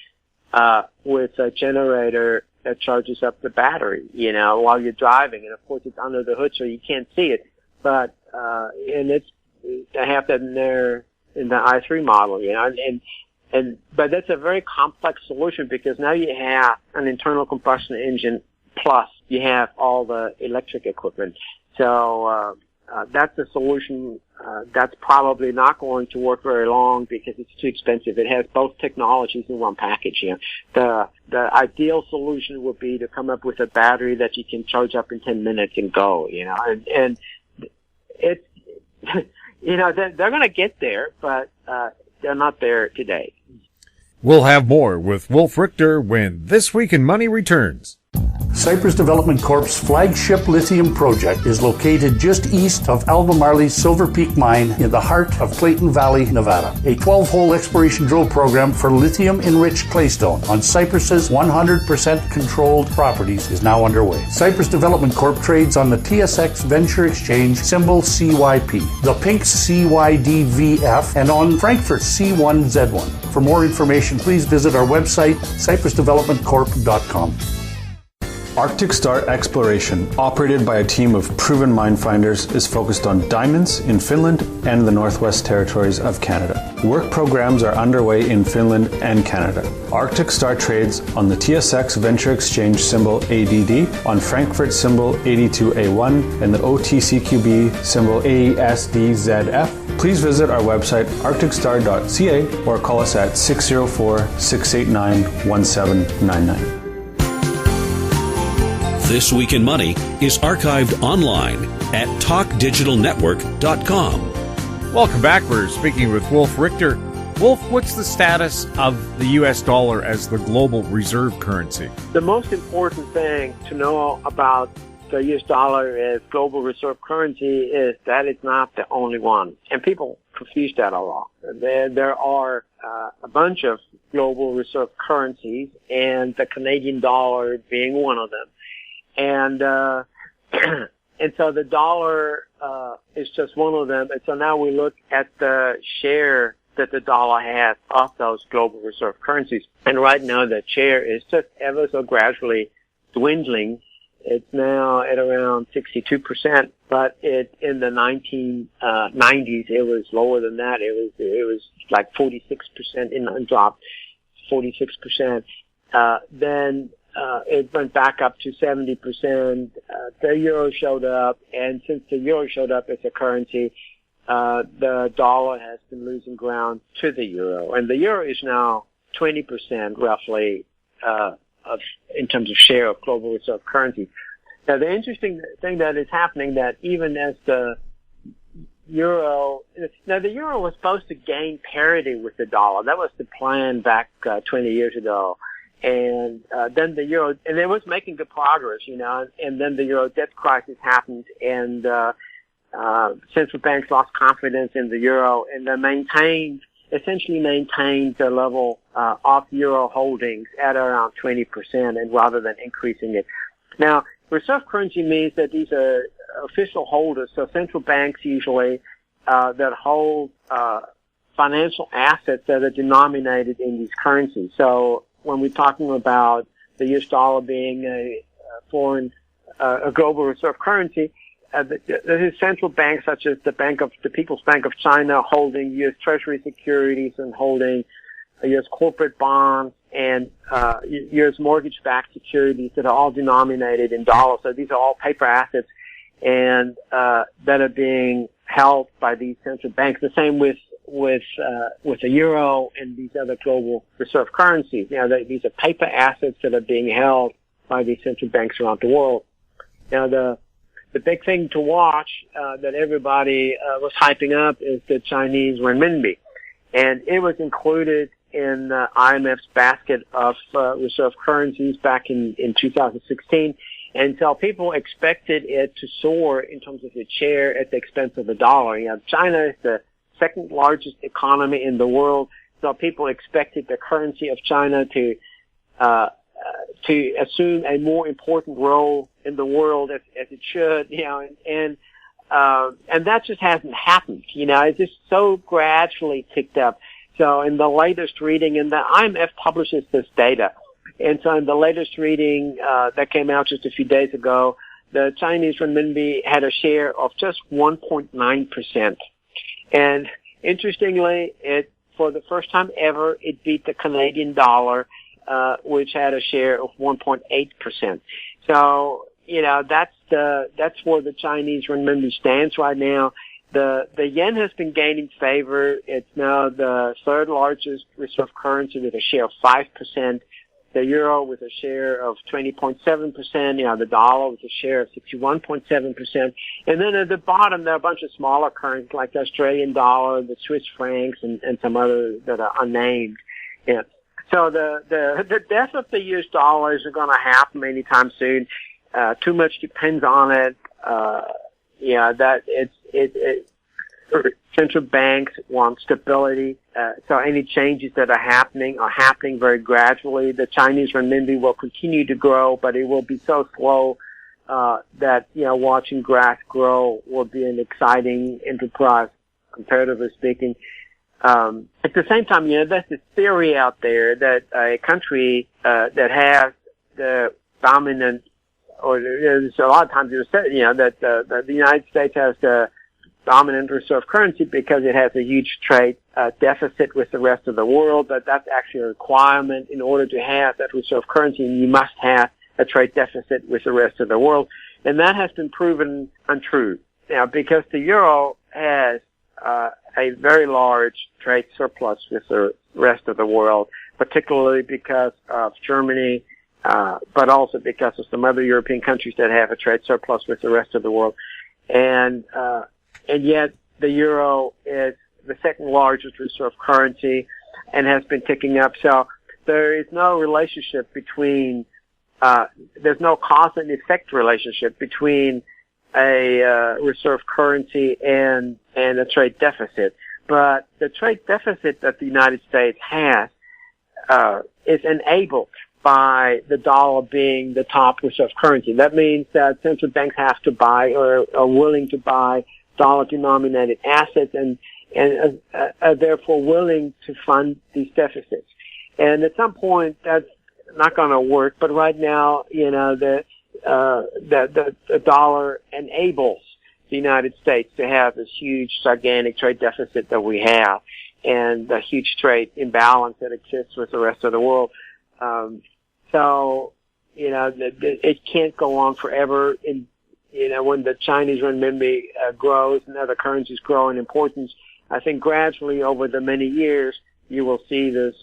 with a generator that charges up the battery, while you're driving, and of course it's under the hood so you can't see it, but they have that in the i3 model, but that's a very complex solution, because now you have an internal combustion engine plus you have all the electric equipment. So that's a solution that's probably not going to work very long because it's too expensive. It has both technologies in one package. The ideal solution would be to come up with a battery that you can charge up in 10 minutes and go. And it's they're going to get there, but they're not there today. We'll have more with Wolf Richter when This Week in Money returns. Cypress Development Corp's flagship lithium project is located just east of Albemarle's Silver Peak mine in the heart of Clayton Valley, Nevada. A 12-hole exploration drill program for lithium-enriched claystone on Cypress's 100% controlled properties is now underway. Cypress Development Corp trades on the TSX Venture Exchange, symbol CYP, the Pink's CYDVF, and on Frankfurt's C1Z1. For more information, please visit our website, cypressdevelopmentcorp.com. Arctic Star Exploration, operated by a team of proven mine finders, is focused on diamonds in Finland and the Northwest Territories of Canada. Work programs are underway in Finland and Canada. Arctic Star trades on the TSX Venture Exchange symbol ADD, on Frankfurt symbol 82A1, and the OTCQB symbol ASDZF. Please visit our website arcticstar.ca or call us at 604-689-1799. This Week in Money is archived online at talkdigitalnetwork.com. Welcome back. We're speaking with Wolf Richter. Wolf, what's the status of the U.S. dollar as the global reserve currency? The most important thing to know about the U.S. dollar as global reserve currency is that it's not the only one. And people confuse that a lot. There are a bunch of global reserve currencies, and the Canadian dollar being one of them. And so the dollar is just one of them. And so now we look at the share that the dollar has of those global reserve currencies. And right now the share is just ever so gradually dwindling. It's now at around 62%, but in the 1990s it was lower than that. It was like 46% and dropped 46%. Then it went back up to 70%. The euro showed up, and since the euro showed up as a currency, the dollar has been losing ground to the euro, and the euro is now 20% roughly in terms of share of global reserve currency. Now, the interesting thing that is happening that even as the euro was supposed to gain parity with the dollar. That was the plan back 20 years ago. And then the euro, and it was making good progress, and then the euro debt crisis happened, and central banks lost confidence in the euro, and they essentially maintained the level of euro holdings at around 20%, and rather than increasing it. Now, reserve currency means that these are official holders, so central banks usually that hold financial assets that are denominated in these currencies. So when we're talking about the US dollar being a global reserve currency, there is central banks such as the People's Bank of China holding U.S. Treasury securities and holding U.S. corporate bonds and U.S. mortgage-backed securities that are all denominated in dollars. So these are all paper assets and that are being held by these central banks. The same with the euro and these other global reserve currencies. These are paper assets that are being held by these central banks around the world. Now, the big thing to watch that everybody was hyping up is the Chinese renminbi, and it was included in IMF's basket of reserve currencies back in 2016, and so people expected it to soar in terms of its share at the expense of the dollar. China is the second largest economy in the world, so people expected the currency of China to assume a more important role in the world as it should, and that just hasn't happened. It's just so gradually ticked up. So in the latest reading, and the IMF publishes this data, and so in the latest reading that came out just a few days ago, the Chinese renminbi had a share of just 1.9%. And interestingly, for the first time ever, it beat the Canadian dollar, which had a share of 1.8%. So, that's where the Chinese renminbi stands right now. The yen has been gaining favor. It's now the third largest reserve currency with a share of 5%. The euro with a share of 20.7%, the dollar with a share of 61.7%. And then at the bottom, there are a bunch of smaller currencies like the Australian dollar, the Swiss francs, and some others that are unnamed. Yeah. So the death of the US dollar isn't going to happen anytime soon. Too much depends on it. Central banks want stability. So any changes that are happening very gradually. The Chinese renminbi will continue to grow, but it will be so slow that watching grass grow will be an exciting enterprise, comparatively speaking. At the same time, there's this theory out there that a country that has the dominant, or there's a lot of times it's said, that the United States has the dominant reserve currency because it has a huge trade deficit with the rest of the world, but that's actually a requirement in order to have that reserve currency. You must have a trade deficit with the rest of the world, and that has been proven untrue. Now, because the euro has a very large trade surplus with the rest of the world, particularly because of Germany, but also because of some other European countries that have a trade surplus with the rest of the world, and yet the euro is the second largest reserve currency and has been ticking up. So there is no relationship between, there's no cause and effect relationship between a reserve currency and a trade deficit. But the trade deficit that the United States has is enabled by the dollar being the top reserve currency. That means that central banks have to buy or are willing to buy dollar-denominated assets and are therefore willing to fund these deficits. And at some point, that's not going to work. But right now, the dollar enables the United States to have this huge, gigantic trade deficit that we have, and the huge trade imbalance that exists with the rest of the world. So it can't go on forever. when the Chinese renminbi grows and other currencies grow in importance, I think gradually over the many years, you will see this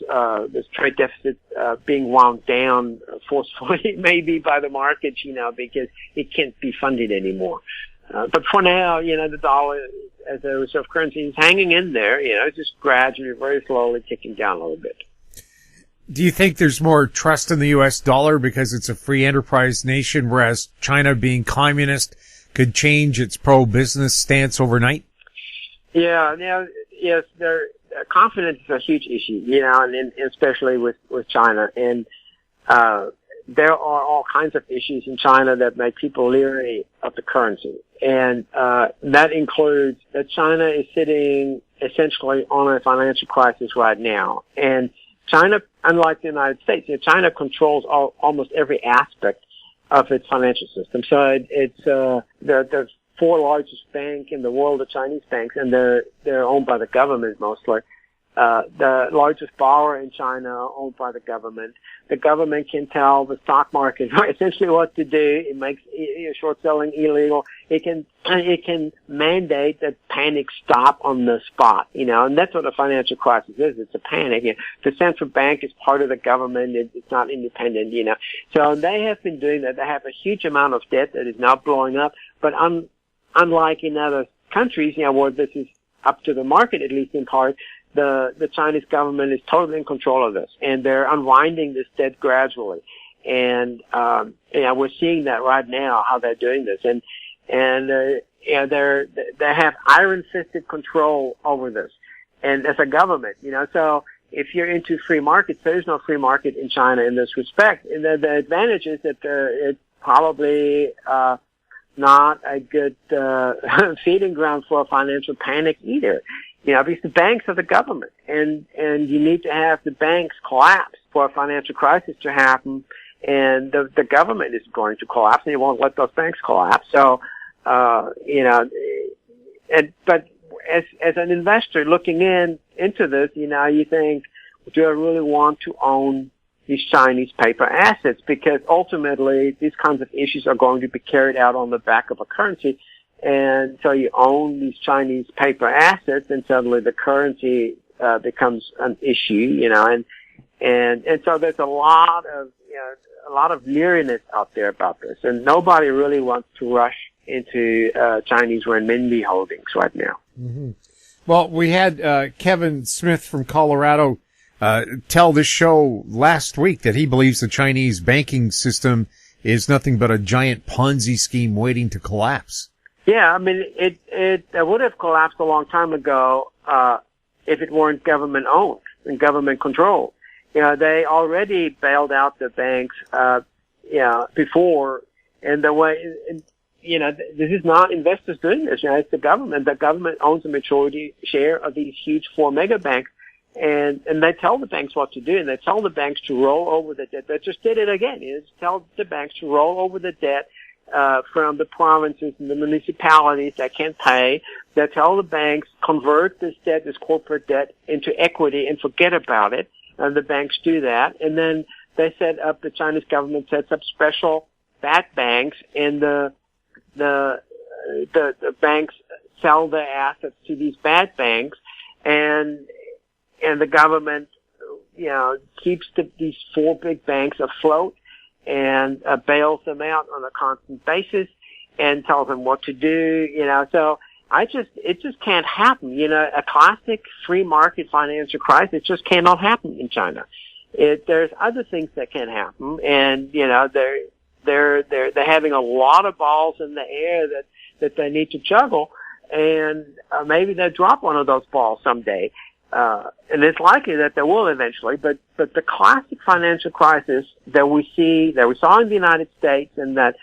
trade deficit being wound down forcefully, maybe by the markets, because it can't be funded anymore. But for now, the dollar as a reserve currency is hanging in there, just gradually, very slowly ticking down a little bit. Do you think there's more trust in the U.S. dollar because it's a free enterprise nation, whereas China, being communist, could change its pro-business stance overnight? Yeah, yes, confidence is a huge issue, and especially with China. And there are all kinds of issues in China that make people leery of the currency. And that includes that China is sitting essentially on a financial crisis right now. And China, unlike the United States, China controls almost every aspect of its financial system. So it's the four largest bank in the world are Chinese banks, and they're owned by the government mostly. The largest borrower in China owned by the government. The government can tell the stock market essentially what to do. It makes short selling illegal. It can mandate that panic stop on the spot, and that's what a financial crisis is. It's a panic. The central bank is part of the government. It's not independent, So they have been doing that. They have a huge amount of debt that is now blowing up, but unlike in other countries, where this is up to the market, at least in part, the Chinese government is totally in control of this, and they're unwinding this debt gradually. And we're seeing that right now, how they're doing this. And they have iron-fisted control over this. And as a government, so if you're into free markets, there's no free market in China in this respect. And the advantage is that it's probably not a good feeding ground for a financial panic either. Because the banks are the government, and you need to have the banks collapse for a financial crisis to happen, and the government is going to collapse, and you won't let those banks collapse. So, but as an investor looking into this, you think, do I really want to own these Chinese paper assets? Because ultimately, these kinds of issues are going to be carried out on the back of a currency. And so you own these Chinese paper assets, and suddenly the currency becomes an issue, and so there's a lot of leeriness out there about this, and nobody really wants to rush into Chinese renminbi holdings right now. Mm-hmm. Well, we had Kevin Smith from Colorado tell this show last week that he believes the Chinese banking system is nothing but a giant Ponzi scheme waiting to collapse. Yeah, I mean, it would have collapsed a long time ago, if it weren't government owned and government controlled. They already bailed out the banks, before, and the way, this is not investors doing this, it's the government. The government owns a majority share of these huge four mega banks, and they tell the banks what to do, and they tell the banks to roll over the debt. They just did it again. They tell the banks to roll over the debt from the provinces and the municipalities that can't pay. They tell the banks, convert this debt, this corporate debt, into equity and forget about it. And the banks do that. And then they set up, the Chinese government sets up special bad banks, and the banks sell their assets to these bad banks, and the government, keeps these four big banks afloat, and bails them out on a constant basis, and tells them what to do, so it just can't happen. A classic free market financial crisis just cannot happen in China. There's other things that can happen, and, they're having a lot of balls in the air that they need to juggle, and maybe they'll drop one of those balls someday. And it's likely that they will eventually, but the classic financial crisis that we saw in the United States, and that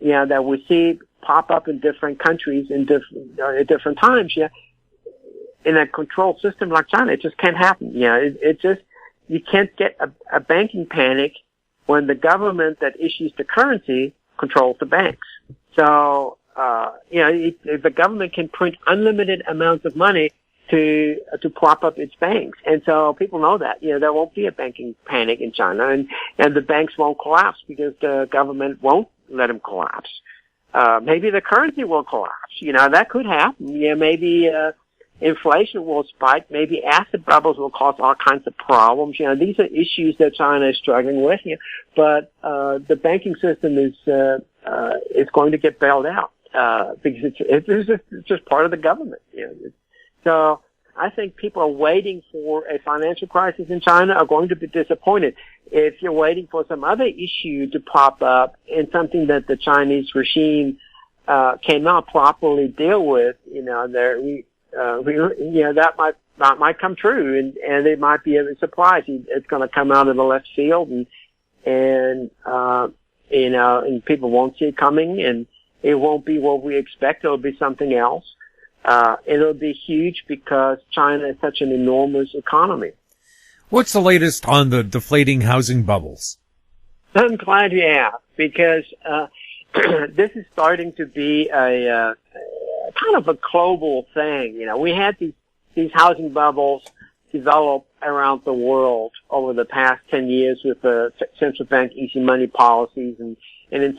we see pop up in different countries at different times, in a controlled system like China, it just can't happen. You can't get a banking panic when the government that issues the currency controls the banks. So, if the government can print unlimited amounts of money to prop up its banks. And so people know that, there won't be a banking panic in China, and the banks won't collapse because the government won't let them collapse. maybe the currency will collapse. That could happen. Maybe inflation will spike. Maybe asset bubbles will cause all kinds of problems. These are issues that China is struggling with. But the banking system is going to get bailed out because it's just part of the government. So I think people are waiting for a financial crisis in China are going to be disappointed. If you're waiting for some other issue to pop up and something that the Chinese regime cannot properly deal with, that might come true, and it might be a surprise. It's going to come out of the left field, and people won't see it coming, and it won't be what we expect. It'll be something else. It'll be huge because China is such an enormous economy. What's the latest on the deflating housing bubbles? I'm glad you asked, because this is starting to be a kind of a global thing. We had these housing bubbles develop around the world over the past 10 years with the central bank easy money policies, and in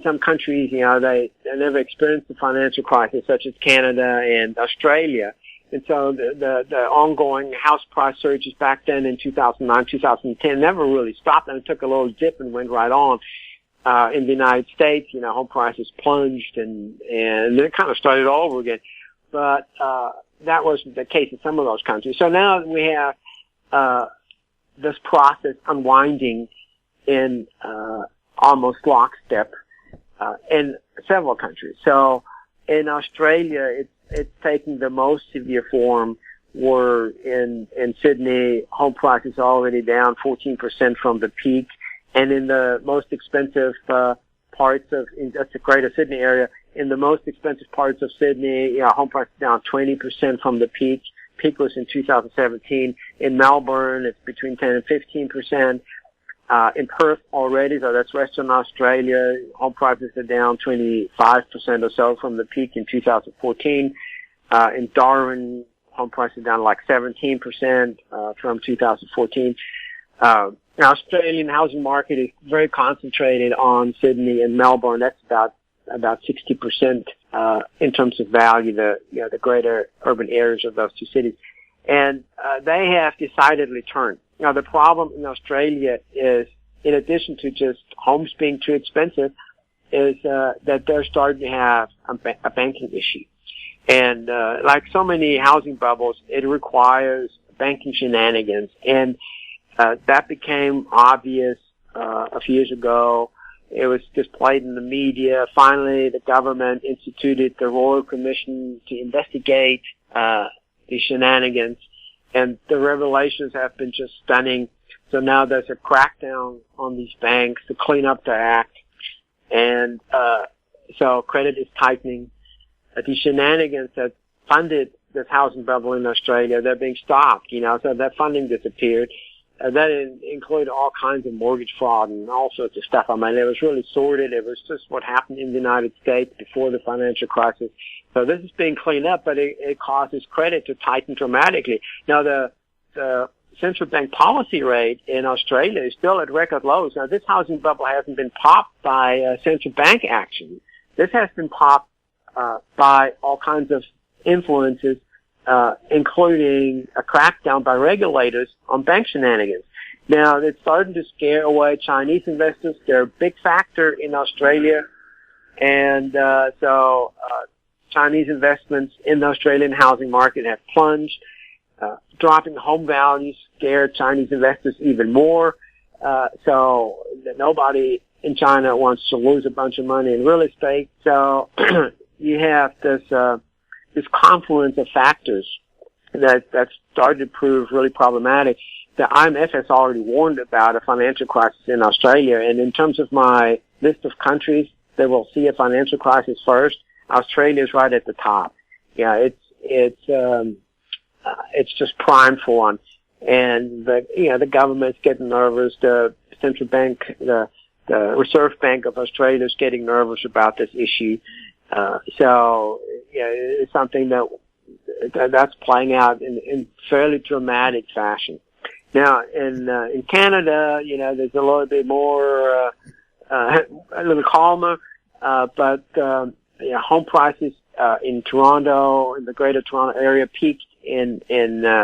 some countries, they never experienced the financial crisis, such as Canada and Australia. And so the ongoing house price surges back then in 2009, 2010 never really stopped, and it took a little dip and went right on. In the United States, home prices plunged and then it kind of started all over again. But that wasn't the case in some of those countries. So now we have this process unwinding in almost lockstep in several countries. So in Australia, it's taking the most severe form, where in Sydney, home prices are already down 14% from the peak. And in the most expensive parts of, that's the Greater Sydney area, in the most expensive parts of Sydney, home prices down 20% from the peak. Peak was in 2017. In Melbourne, it's between 10 and 15%. In Perth already, so that's Western Australia, home prices are down 25% or so from the peak in 2014. In Darwin, home prices are down like 17% from 2014. The Australian housing market is very concentrated on Sydney and Melbourne. That's about 60% in terms of value, the greater urban areas of those two cities. And they have decidedly turned. Now, the problem in Australia is, in addition to just homes being too expensive, is that they're starting to have a banking issue. And like so many housing bubbles, it requires banking shenanigans. And that became obvious a few years ago. It was displayed in the media. Finally, the government instituted the Royal Commission to investigate the shenanigans. And the revelations have been just stunning. So now there's a crackdown on these banks to clean up the act. And so credit is tightening. The shenanigans that funded this housing bubble in Australia, they're being stopped, so that funding disappeared. That included all kinds of mortgage fraud and all sorts of stuff. I mean, it was really sordid. It was just what happened in the United States before the financial crisis. So this is being cleaned up, but it causes credit to tighten dramatically. Now, the central bank policy rate in Australia is still at record lows. Now, this housing bubble hasn't been popped by central bank action. This has been popped by all kinds of influences, including a crackdown by regulators on bank shenanigans. Now, it's starting to scare away Chinese investors. They're a big factor in Australia. And so Chinese investments in the Australian housing market have plunged. Dropping home values scared Chinese investors even more. So nobody in China wants to lose a bunch of money in real estate. So you have this confluence of factors that's started to prove really problematic. The IMF has already warned about a financial crisis in Australia, and in terms of my list of countries that will see a financial crisis first, Australia is right at the top. Yeah, it's just primed for one. And the government's getting nervous. The central bank, the Reserve Bank of Australia is getting nervous about this issue. So it's something that's playing out in fairly dramatic fashion. Now, in Canada, there's a little bit more, a little calmer. but home prices in Toronto, in the Greater Toronto area, peaked in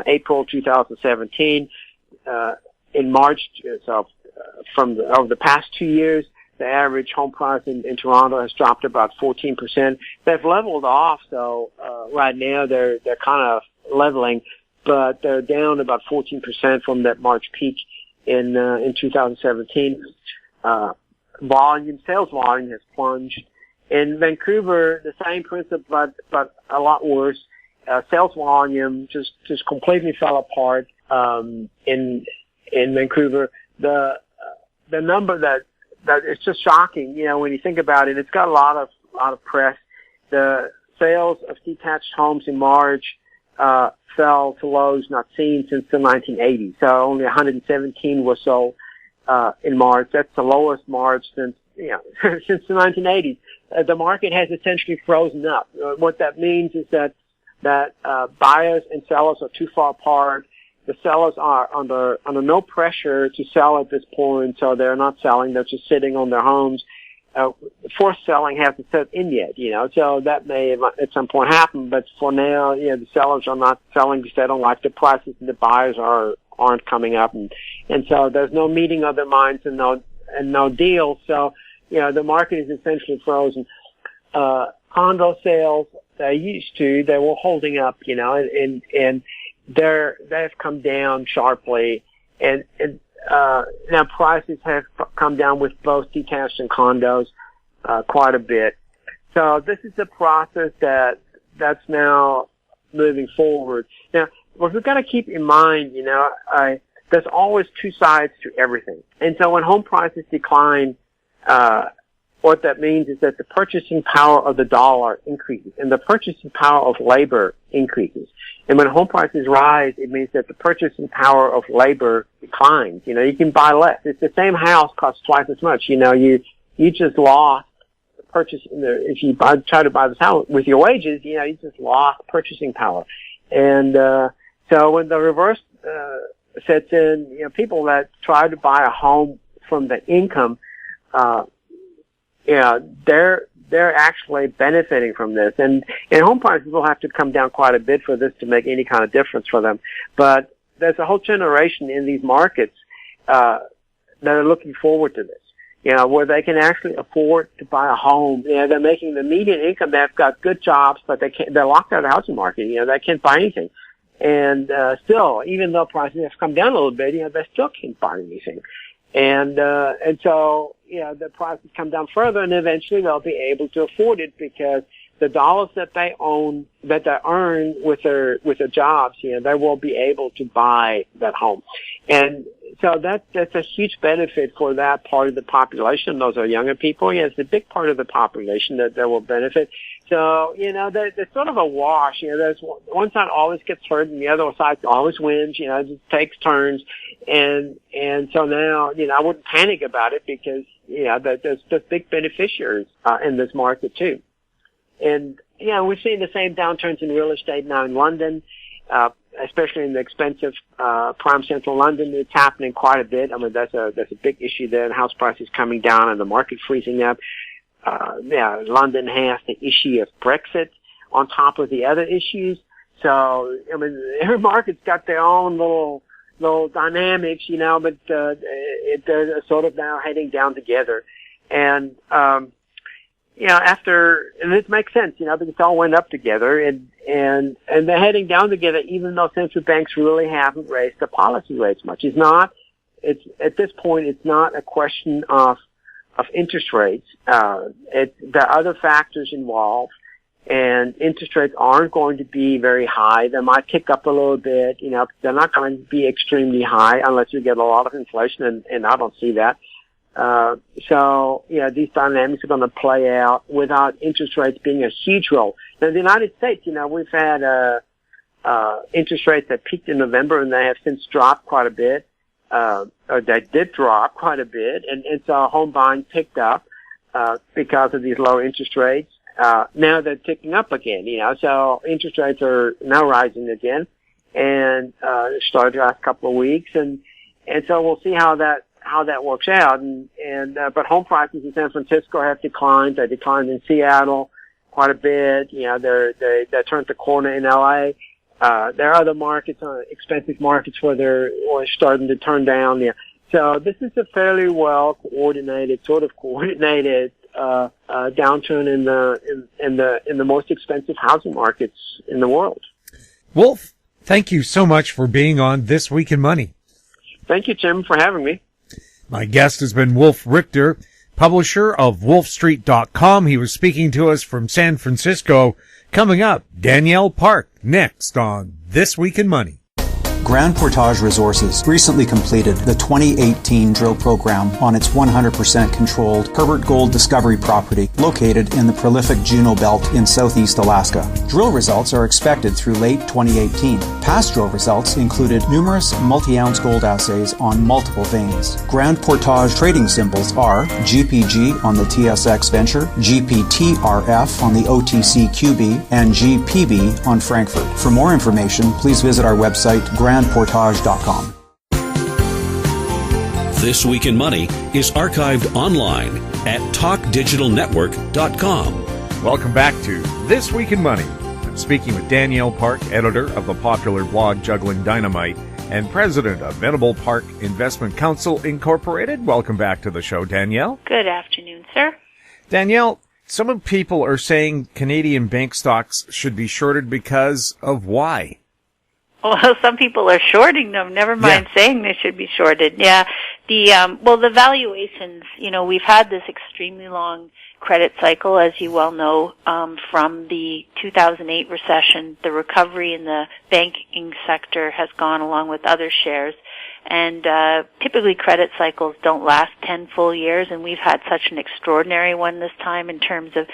April 2017. In March, so over the past 2 years, the average home price in Toronto has dropped about 14%. They've leveled off, so right now they're kind of leveling, but they're down about 14% from that March peak in 2017. Sales volume has plunged. In Vancouver, the same principle, but a lot worse. Sales volume just completely fell apart in Vancouver. The number that it's just shocking, when you think about it. It's got a lot of press. The sales of detached homes in March fell to lows not seen since the 1980s. So only 117 were sold in March. That's the lowest March since since the 1980s. The market has essentially frozen up. What that means is that buyers and sellers are too far apart. The sellers are under no pressure to sell at this point, so they're not selling. They're just sitting on their homes. Forced selling hasn't set in yet, so that may at some point happen. But for now, the sellers are not selling because they don't like the prices, and the buyers aren't coming up, and so there's no meeting of their minds and no deal. So the market is essentially frozen. Condo sales, they were holding up, and they've come down sharply, and now prices have come down with both detached and condos quite a bit. So this is a process that's now moving forward. Now, what we've got to keep in mind, there's always two sides to everything. And so when home prices decline, what that means is that the purchasing power of the dollar increases and the purchasing power of labor increases. And when home prices rise, it means that the purchasing power of labor declines. You can buy less. It's the same house costs twice as much. You just lost the purchase. If you try to buy this house with your wages, you just lost purchasing power. And so when the reverse sets in, people that try to buy a home from the income, they're actually benefiting from this. And home prices will have to come down quite a bit for this to make any kind of difference for them. But there's a whole generation in these markets that are looking forward to this, where they can actually afford to buy a home. They're making the median income. They've got good jobs, but they're locked out of the housing market. They can't buy anything. And still, even though prices have come down a little bit, they still can't buy anything. And so, the prices come down further, and eventually they'll be able to afford it because the dollars that they earn with their jobs, they will be able to buy that home. And so that's a huge benefit for that part of the population. Those are younger people. It's a big part of the population that will benefit. So, there's sort of a wash. There's one side always gets hurt and the other side always wins. It just takes turns. And so now, I wouldn't panic about it because, there's big beneficiaries, in this market too. And, we've seen the same downturns in real estate now in London, especially in the expensive, prime central London. It's happening quite a bit. I mean, that's a big issue there, and house prices coming down and the market freezing up. London has the issue of Brexit on top of the other issues. So, I mean, every market's got their own little dynamics, but they're sort of now heading down together. And, and this makes sense, because it all went up together and they're heading down together even though central banks really haven't raised the policy rates much. At this point, it's not a question of interest rates. There are other factors involved, and interest rates aren't going to be very high. They might kick up a little bit, they're not going to be extremely high unless you get a lot of inflation, and I don't see that. So, these dynamics are going to play out without interest rates being a huge role. Now, in the United States, we've had, interest rates that peaked in November and they have since dropped quite a bit. Or they did drop quite a bit, and so home buying picked up, because of these low interest rates. Now they're ticking up again, so interest rates are now rising again, and, started the last couple of weeks, and so we'll see how that how that works out. But home prices in San Francisco have declined. They declined in Seattle quite a bit. You know, they turned the corner in LA. There are other markets, expensive markets where they're starting to turn down. Yeah. So this is a fairly well coordinated downturn in the most expensive housing markets in the world. Wolf, thank you so much for being on This Week in Money. Thank you, Jim, for having me. My guest has been Wolf Richter, publisher of wolfstreet.com. He was speaking to us from San Francisco. Coming up, Danielle Park, next on This Week in Money. Grand Portage Resources recently completed the 2018 drill program on its 100% controlled Herbert Gold discovery property located in the prolific Juneau Belt in southeast Alaska. Drill results are expected through late 2018. Past drill results included numerous multi-ounce gold assays on multiple veins. Grand Portage trading symbols are GPG on the TSX Venture, GPTRF on the OTCQB, and GPB on Frankfurt. For more information, please visit our website, grandportage.com. This Week in Money is archived online at talkdigitalnetwork.com. Welcome back to This Week in Money. I'm speaking with Danielle Park, editor of the popular blog Juggling Dynamite and president of Venable Park Investment Counsel Incorporated. Welcome back to the show, Danielle. Good afternoon, sir. Danielle, some people are saying Canadian bank stocks should be shorted because of why? Well, some people are shorting them. Never mind saying they should be shorted. Yeah. The valuations, we've had this extremely long credit cycle, as you well know, from the 2008 recession. The recovery in the banking sector has gone along with other shares. And typically credit cycles don't last 10 full years, and we've had such an extraordinary one this time in terms of,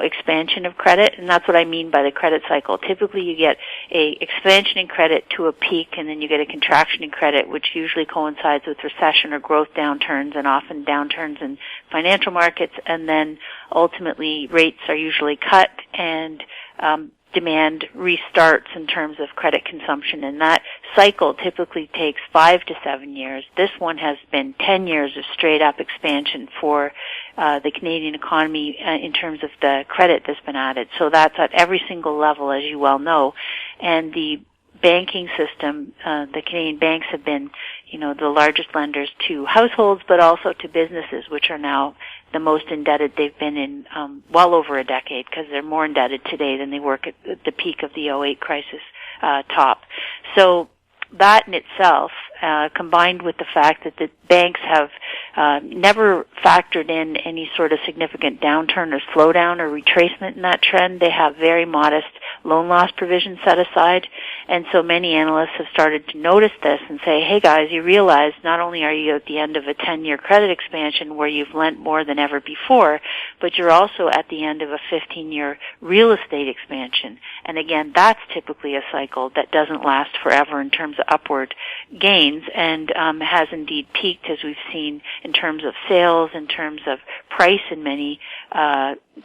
expansion of credit, and that's what I mean by the credit cycle. Typically you get a expansion in credit to a peak, and then you get a contraction in credit, which usually coincides with recession or growth downturns, and often downturns in financial markets, and then ultimately rates are usually cut, and demand restarts in terms of credit consumption, and that cycle typically takes 5 to 7 years. This one has been 10 years of straight up expansion for the Canadian economy in terms of the credit that's been added. So that's at every single level, as you well know. And the banking system, the Canadian banks have been, the largest lenders to households, but also to businesses, which are now the most indebted they've been in well over a decade, because they're more indebted today than they were at the peak of the 2008 crisis top. So that in itself, combined with the fact that the banks have never factored in any sort of significant downturn or slowdown or retracement in that trend. They have very modest loan loss provisions set aside, and so many analysts have started to notice this and say, hey guys, you realize not only are you at the end of a 10-year credit expansion where you've lent more than ever before, but you're also at the end of a 15-year real estate expansion. And again, that's typically a cycle that doesn't last forever in terms of upward gains, and has indeed peaked, as we've seen, in terms of sales, in terms of price in many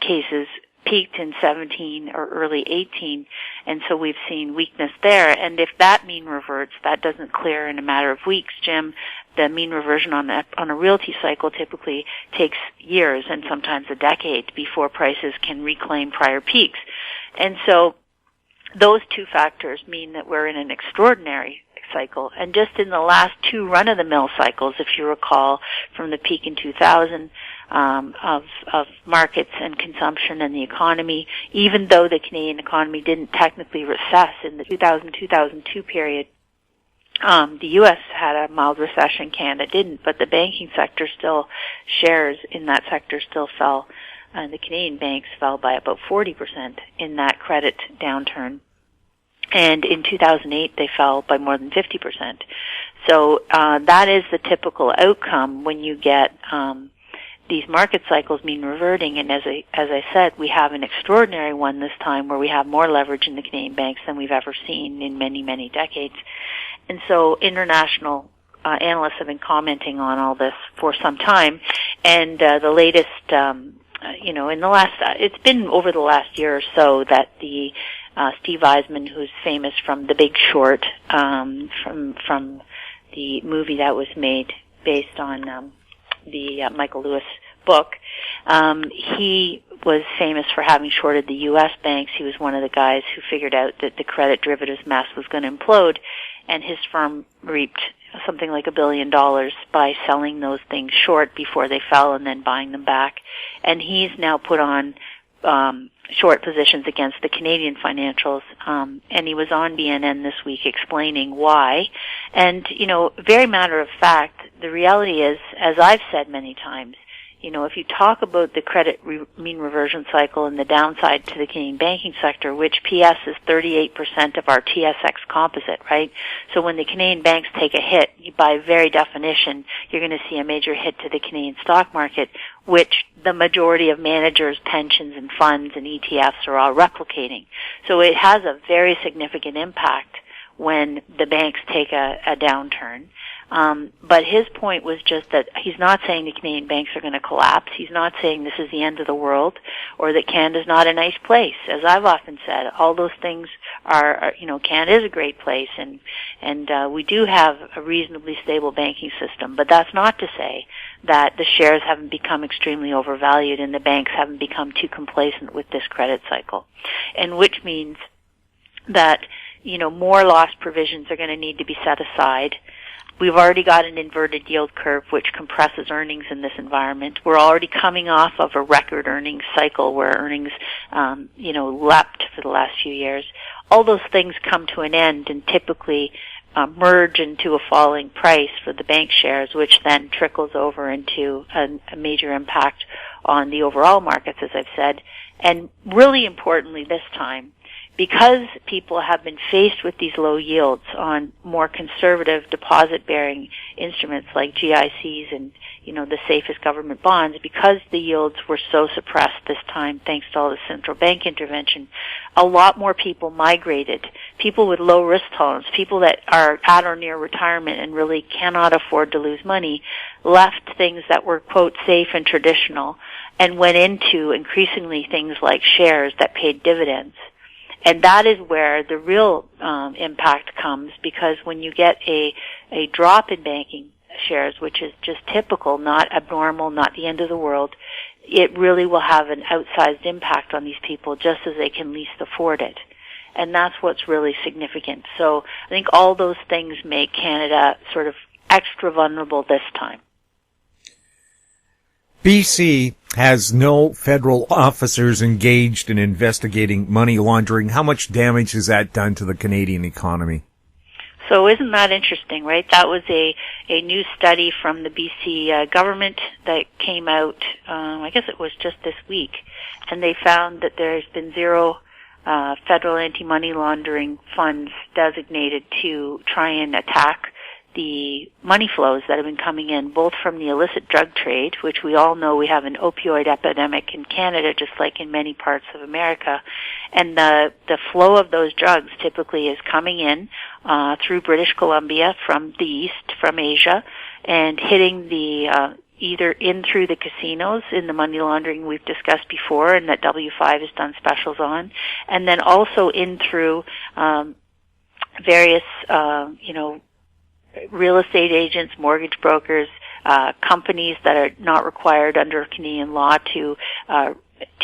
cases, peaked in 17 or early 18, and so we've seen weakness there. And if that mean reverts, that doesn't clear in a matter of weeks, Jim. The mean reversion on a realty cycle typically takes years and sometimes a decade before prices can reclaim prior peaks. And so those two factors mean that we're in an extraordinary cycle. And just in the last two run-of-the-mill cycles, if you recall, from the peak in 2000 of markets and consumption and the economy, even though the Canadian economy didn't technically recess in the 2000-2002 period, the U.S. had a mild recession, Canada didn't, but the banking sector still, shares in that sector still fell, and the Canadian banks fell by about 40% in that credit downturn. And in 2008, they fell by more than 50%. So that is the typical outcome when you get these market cycles mean reverting. And as I said, we have an extraordinary one this time where we have more leverage in the Canadian banks than we've ever seen in many, many decades. And so international analysts have been commenting on all this for some time. And the latest, in the last, it's been over the last year or so that the Steve Eisman, who's famous from The Big Short, from the movie that was made based on the Michael Lewis book. He was famous for having shorted the U.S. banks. He was one of the guys who figured out that the credit derivatives mess was going to implode, and his firm reaped something like $1 billion by selling those things short before they fell and then buying them back. And he's now put on short positions against the Canadian financials, and he was on BNN this week explaining why. And, very matter of fact, the reality is, as I've said many times, if you talk about the credit mean reversion cycle and the downside to the Canadian banking sector, which PS is 38% of our TSX composite, right? So when the Canadian banks take a hit, by very definition, you're going to see a major hit to the Canadian stock market, which the majority of managers, pensions, and funds and ETFs are all replicating. So it has a very significant impact when the banks take a downturn. But his point was just that he's not saying the Canadian banks are going to collapse. He's not saying this is the end of the world or that Canada's not a nice place. As I've often said, all those things are Canada is a great place, and we do have a reasonably stable banking system. But that's not to say that the shares haven't become extremely overvalued and the banks haven't become too complacent with this credit cycle, and which means that more loss provisions are going to need to be set aside. We've already got an inverted yield curve which compresses earnings in this environment. We're already coming off of a record earnings cycle where earnings, leapt for the last few years. All those things come to an end and typically merge into a falling price for the bank shares, which then trickles over into a major impact on the overall markets, as I've said. And really importantly this time, because people have been faced with these low yields on more conservative deposit-bearing instruments like GICs and, the safest government bonds, because the yields were so suppressed this time thanks to all the central bank intervention, a lot more people migrated. People with low risk tolerance, people that are at or near retirement and really cannot afford to lose money, left things that were, quote, safe and traditional and went into increasingly things like shares that paid dividends. And that is where the real impact comes, because when you get a drop in banking shares, which is just typical, not abnormal, not the end of the world, it really will have an outsized impact on these people just as they can least afford it. And that's what's really significant. So I think all those things make Canada sort of extra vulnerable this time. BC has no federal officers engaged in investigating money laundering. How much damage has that done to the Canadian economy? So isn't that interesting, right? That was a new study from the BC government that came out, I guess it was just this week, and they found that there's been zero federal anti-money laundering funds designated to try and attack the money flows that have been coming in, both from the illicit drug trade, which we all know we have an opioid epidemic in Canada, just like in many parts of America, and the flow of those drugs typically is coming in through British Columbia from the east, from Asia, and hitting the either in through the casinos in the money laundering we've discussed before and that W5 has done specials on, and then also in through various, real estate agents, mortgage brokers, companies that are not required under Canadian law to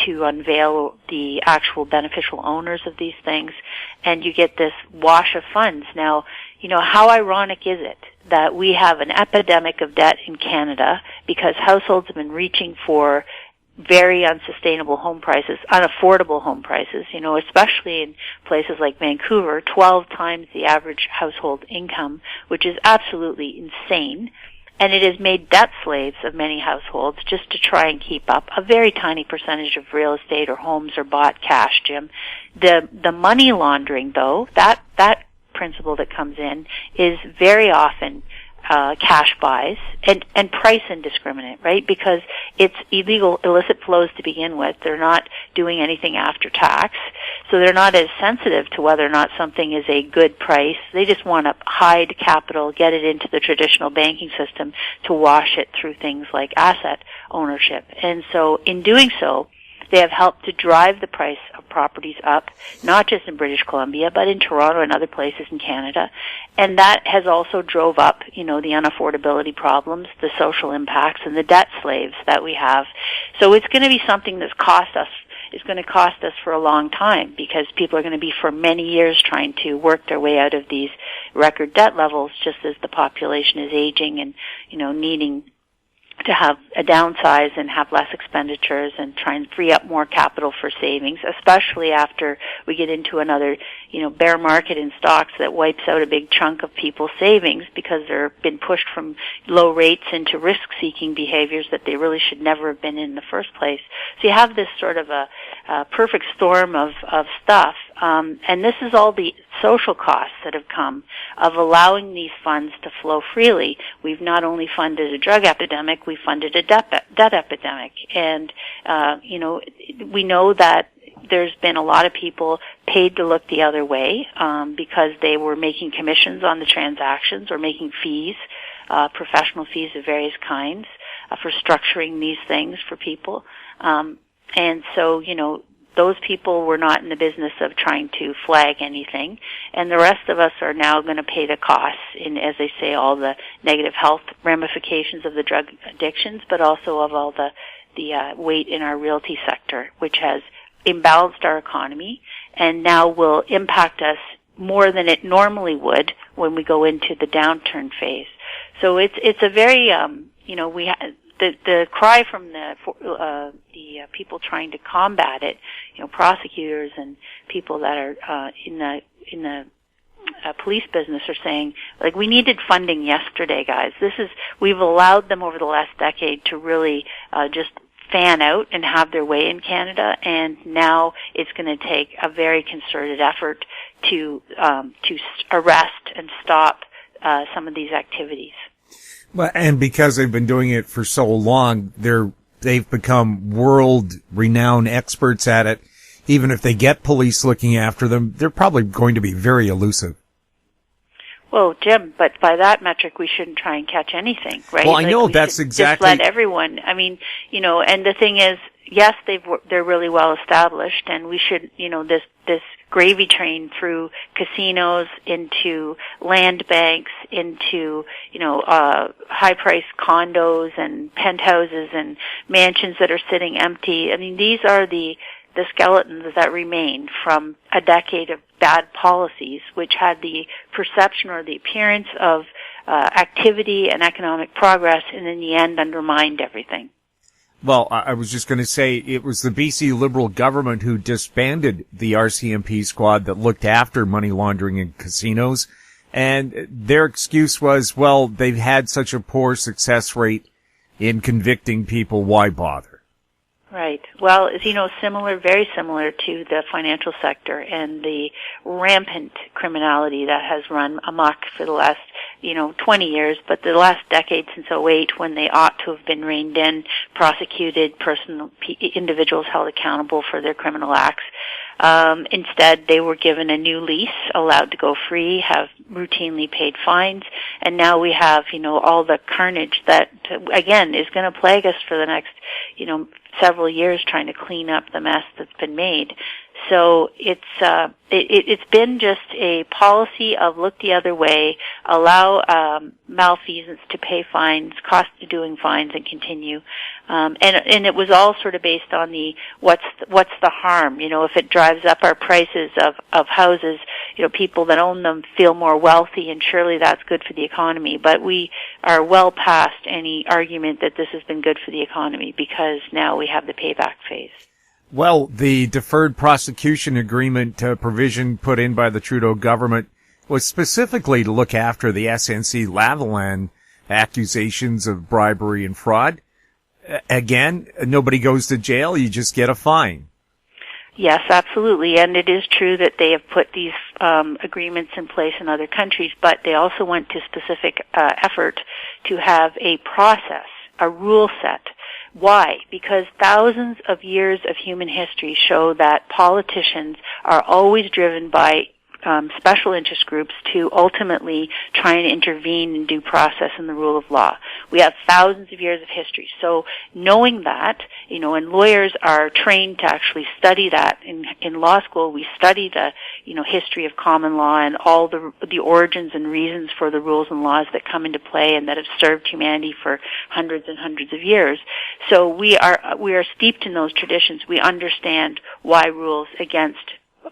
unveil the actual beneficial owners of these things, and you get this wash of funds. Now, how ironic is it that we have an epidemic of debt in Canada because households have been reaching for very unsustainable home prices, unaffordable home prices, especially in places like Vancouver, 12 times the average household income, which is absolutely insane. And it has made debt slaves of many households just to try and keep up. A very tiny percentage of real estate or homes are bought cash, Jim. The money laundering, though, that principle that comes in is very often cash buys and price indiscriminate, right? Because it's illegal, illicit flows to begin with. They're not doing anything after tax, so they're not as sensitive to whether or not something is a good price. They just want to hide capital, get it into the traditional banking system to wash it through things like asset ownership. And so in doing so, They have helped to drive the price of properties up, not just in British Columbia, but in Toronto and other places in Canada. And that has also drove up, the unaffordability problems, the social impacts, and the debt slaves that we have. So it's going to be something that's going to cost us for a long time, because people are going to be for many years trying to work their way out of these record debt levels, just as the population is aging and, needing to have a downsize and have less expenditures and try and free up more capital for savings, especially after we get into another, bear market in stocks that wipes out a big chunk of people's savings because they're been pushed from low rates into risk-seeking behaviors that they really should never have been in the first place. So you have this sort of a perfect storm of stuff. And this is all the social costs that have come of allowing these funds to flow freely. We've not only funded a drug epidemic, we funded a debt epidemic. And, we know that there's been a lot of people paid to look the other way because they were making commissions on the transactions or making fees, professional fees of various kinds for structuring these things for people. And so, those people were not in the business of trying to flag anything, and the rest of us are now going to pay the costs in, as they say, all the negative health ramifications of the drug addictions, but also of all the weight in our realty sector, which has imbalanced our economy and now will impact us more than it normally would when we go into the downturn phase. So it's a very the cry from the people trying to combat it, prosecutors and people that are in the police business are saying, like, we needed funding yesterday, guys. We've allowed them over the last decade to really just fan out and have their way in Canada, and now it's going to take a very concerted effort to arrest and stop some of these activities. Well, and because they've been doing it for so long, they've become world-renowned experts at it. Even if they get police looking after them, they're probably going to be very elusive. Well, Jim, but by that metric, we shouldn't try and catch anything, right? Well, I know that's exactly. Just let everyone. I mean, and the thing is, yes, they're really well established, and we should, this gravy train through casinos into land banks into high-priced condos and penthouses and mansions that are sitting empty. I mean, these are the skeletons that remain from a decade of bad policies, which had the perception or the appearance of activity and economic progress, and in the end undermined everything. Well, I was just going to say it was the BC Liberal government who disbanded the RCMP squad that looked after money laundering in casinos. And their excuse was, well, they've had such a poor success rate in convicting people, why bother? Right. Well, very similar to the financial sector and the rampant criminality that has run amok for the last 20 years, but the last decade since 2008, when they ought to have been reined in, prosecuted, individuals held accountable for their criminal acts. Instead, they were given a new lease, allowed to go free, have routinely paid fines, and now we have, all the carnage that, again, is going to plague us for the next, several years trying to clean up the mess that's been made. So it's been just a policy of look the other way, allow malfeasance to pay fines, cost of doing fines, and continue. And it was all sort of based on the what's the harm? If it drives up our prices of houses, people that own them feel more wealthy, and surely that's good for the economy. But we are well past any argument that this has been good for the economy, because now we have the payback phase. Well, the deferred prosecution agreement provision put in by the Trudeau government was specifically to look after the SNC-Lavalin accusations of bribery and fraud. Again, nobody goes to jail, you just get a fine. Yes, absolutely. And it is true that they have put these agreements in place in other countries, but they also went to specific effort to have a process, a rule set. Why? Because thousands of years of human history show that politicians are always driven by special interest groups to ultimately try and intervene in due process and the rule of law. We have thousands of years of history. So knowing that, and lawyers are trained to actually study that. In law school, we study the, history of common law and all the origins and reasons for the rules and laws that come into play and that have served humanity for hundreds and hundreds of years. So we are steeped in those traditions. We understand why rules against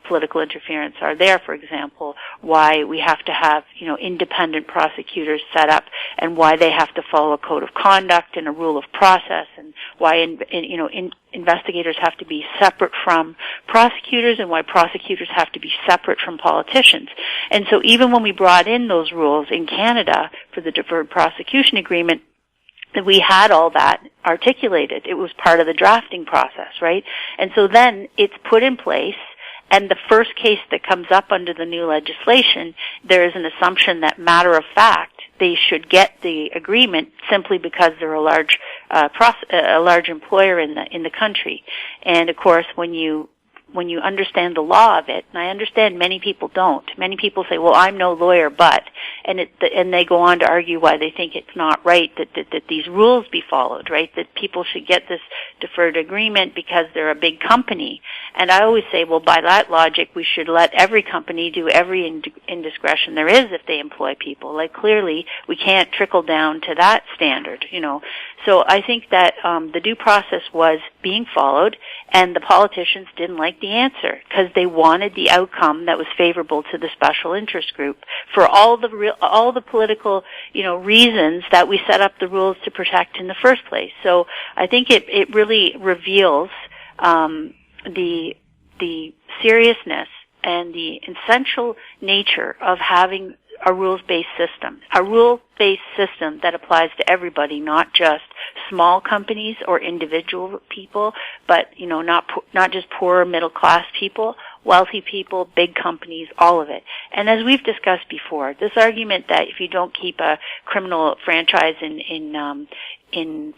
political interference are there, for example, why we have to have, independent prosecutors set up, and why they have to follow a code of conduct and a rule of process, and why, investigators have to be separate from prosecutors, and why prosecutors have to be separate from politicians. And so even when we brought in those rules in Canada for the deferred prosecution agreement, that we had all that articulated. It was part of the drafting process, right? And so then it's put in place, and the first case that comes up under the new legislation, there is an assumption that, matter of fact, they should get the agreement simply because they're a large employer in the country. And of course, when you understand the law of it, and I understand many people don't. Many people say, well, I'm no lawyer, but, and they go on to argue why they think it's not right that these rules be followed, right? That people should get this deferred agreement because they're a big company. And I always say, well, by that logic, we should let every company do every indiscretion there is if they employ people. Like, clearly, we can't trickle down to that standard, So I think that the due process was being followed, and the politicians didn't like the answer because they wanted the outcome that was favorable to the special interest group for all the political, reasons that we set up the rules to protect in the first place. So I think it really reveals the seriousness and the essential nature of having a rules-based system that applies to everybody, not just small companies or individual people, but not just poor middle-class people, wealthy people, big companies, all of it. And as we've discussed before, this argument that if you don't keep a criminal franchise in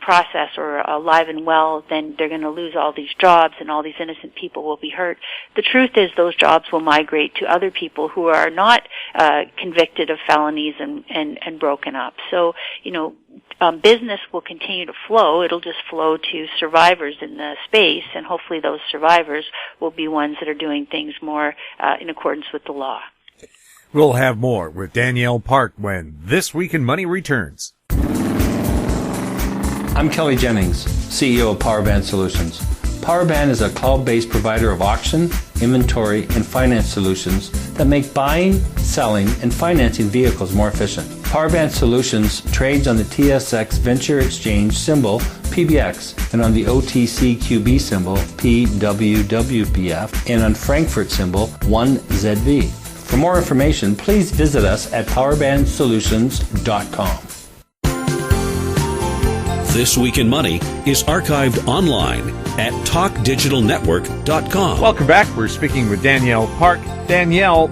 process or alive and well, then they're going to lose all these jobs and all these innocent people will be hurt. The truth is those jobs will migrate to other people who are not convicted of felonies and broken up. So, business will continue to flow. It'll just flow to survivors in the space, and hopefully those survivors will be ones that are doing things more in accordance with the law. We'll have more with Danielle Park when This Week in Money returns. I'm Kelly Jennings, CEO of Powerband Solutions. Powerband is a cloud-based provider of auction, inventory, and finance solutions that make buying, selling, and financing vehicles more efficient. Powerband Solutions trades on the TSX Venture Exchange symbol PBX and on the OTCQB symbol PWWPF and on Frankfurt symbol 1ZV. For more information, please visit us at powerbandsolutions.com. This Week in Money is archived online at talkdigitalnetwork.com. Welcome back. We're speaking with Danielle Park. Danielle,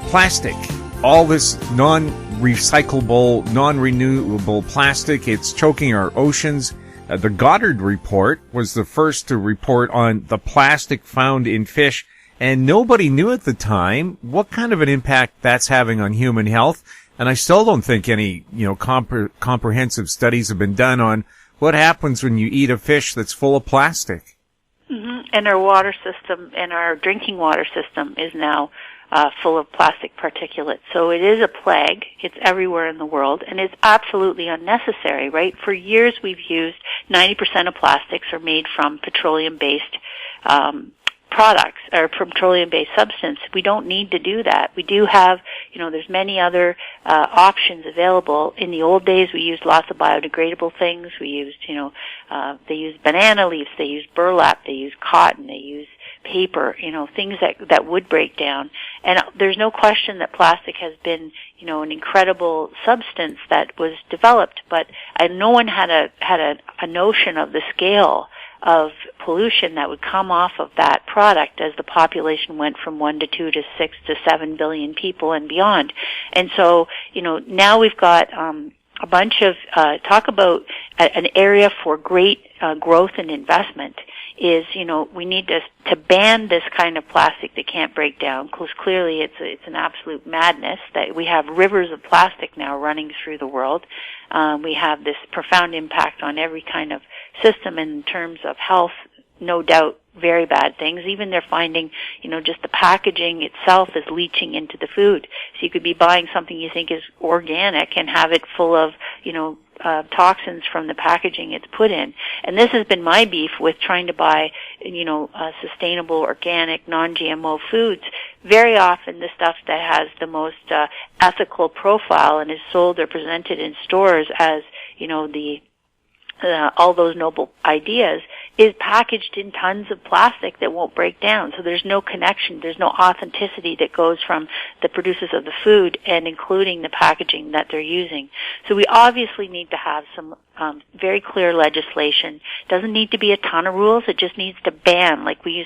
plastic, all this non-recyclable, non-renewable plastic, it's choking our oceans. The Goddard report was the first to report on the plastic found in fish, and nobody knew at the time what kind of an impact that's having on human health. And I still don't think any, comprehensive studies have been done on what happens when you eat a fish that's full of plastic. Mm-hmm. And our water system and our drinking water system is now full of plastic particulates. So it is a plague. It's everywhere in the world, and it's absolutely unnecessary, right? For years we've used 90% of plastics are made from petroleum-based products or petroleum-based substance. We don't need to do that. We do have, there's many other options available. In the old days, we used lots of biodegradable things. We used, they used banana leaves, they used burlap, they used cotton, they used paper, things that would break down. And there's no question that plastic has been, an incredible substance that was developed, but no one had a notion of the scale of pollution that would come off of that product as the population went from 1 to 2 to 6 to 7 billion people and beyond. And so, now we've got a bunch of, talk about an area for great growth and investment is, we need to ban this kind of plastic that can't break down, because clearly it's an absolute madness that we have rivers of plastic now running through the world. We have this profound impact on every kind of system in terms of health, no doubt very bad things. Even they're finding, just the packaging itself is leaching into the food. So you could be buying something you think is organic and have it full of, toxins from the packaging it's put in. And this has been my beef with trying to buy, sustainable, organic, non-GMO foods. Very often the stuff that has the most ethical profile and is sold or presented in stores as, all those noble ideas is packaged in tons of plastic that won't break down. So there's no connection, there's no authenticity that goes from the producers of the food and including the packaging that they're using. So we obviously need to have some very clear legislation. Doesn't need to be a ton of rules, it just needs to ban, like we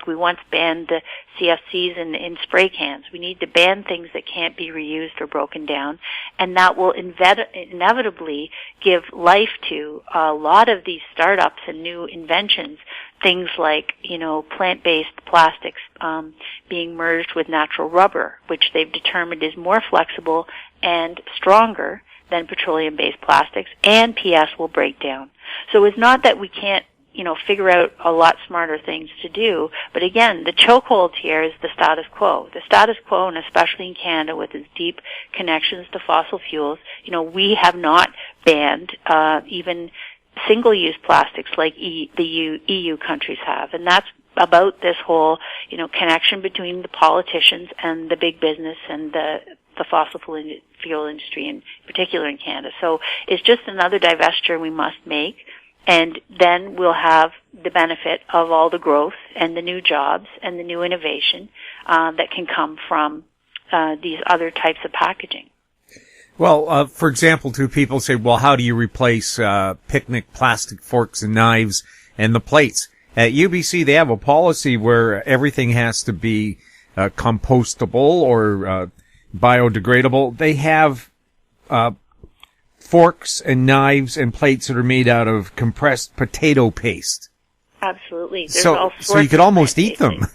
once banned the CFCs in spray cans. We need to ban things that can't be reused or broken down, and that will inevitably give life to a lot of these startups and new inventions, things like, plant-based plastics being merged with natural rubber, which they've determined is more flexible and stronger than petroleum-based plastics, and PS will break down. So it's not that we can't, figure out a lot smarter things to do, but again, the chokehold here is the status quo. The status quo, and especially in Canada with its deep connections to fossil fuels, we have not banned even single-use plastics like the EU countries have, and that's about this whole, connection between the politicians and the big business and the fossil fuel industry, in particular in Canada. So it's just another divestiture we must make, and then we'll have the benefit of all the growth and the new jobs and the new innovation that can come from these other types of packaging. Well, for example, two people say, well, how do you replace picnic plastic forks and knives and the plates? At UBC, they have a policy where everything has to be compostable or biodegradable. They have forks and knives and plates that are made out of compressed potato paste. Absolutely. There's all sorts so you could almost eat them.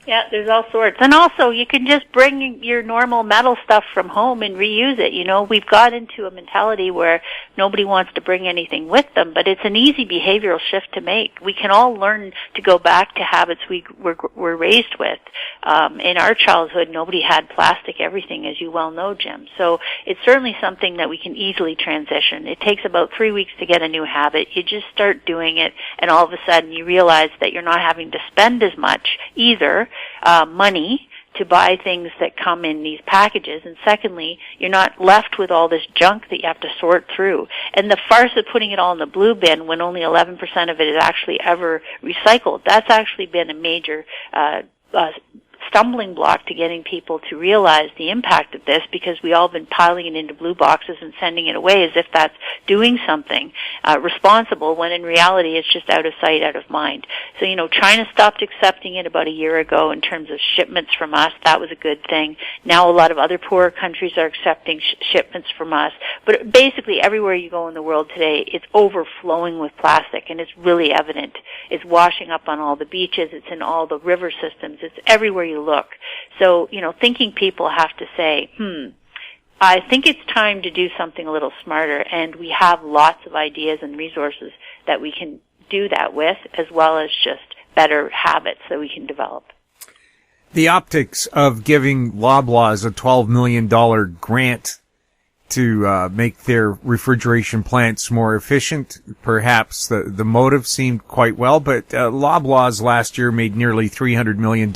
Yeah, there's all sorts. And also, you can just bring your normal metal stuff from home and reuse it. We've got into a mentality where nobody wants to bring anything with them, but it's an easy behavioral shift to make. We can all learn to go back to habits we were raised with. In our childhood, nobody had plastic everything, as you well know, Jim. So it's certainly something that we can easily transition. It takes about 3 weeks to get a new habit. You just start doing it, and all of a sudden you realize that you're not having to spend as much either money to buy things that come in these packages, and secondly, you're not left with all this junk that you have to sort through. And the farce of putting it all in the blue bin when only 11% of it is actually ever recycled, that's actually been a major stumbling block to getting people to realize the impact of this, because we all been piling it into blue boxes and sending it away as if that's doing something responsible, when in reality it's just out of sight, out of mind. So, China stopped accepting it about a year ago in terms of shipments from us. That was a good thing. Now a lot of other poorer countries are accepting shipments from us. But basically everywhere you go in the world today, it's overflowing with plastic, and it's really evident. It's washing up on all the beaches. It's in all the river systems. It's everywhere you look. So, thinking people have to say, I think it's time to do something a little smarter, and we have lots of ideas and resources that we can do that with, as well as just better habits that we can develop. The optics of giving Loblaws a $12 million grant to make their refrigeration plants more efficient, perhaps the motive seemed quite well, but Loblaws last year made nearly $300 million.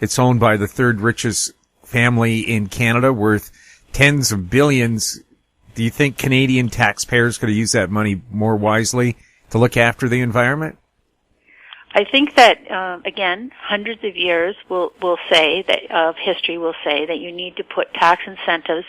It's owned by the third richest family in Canada, worth tens of billions. Do you think Canadian taxpayers could have used that money more wisely to look after the environment? I think that, again, hundreds of years will say that, of history will say that you need to put tax incentives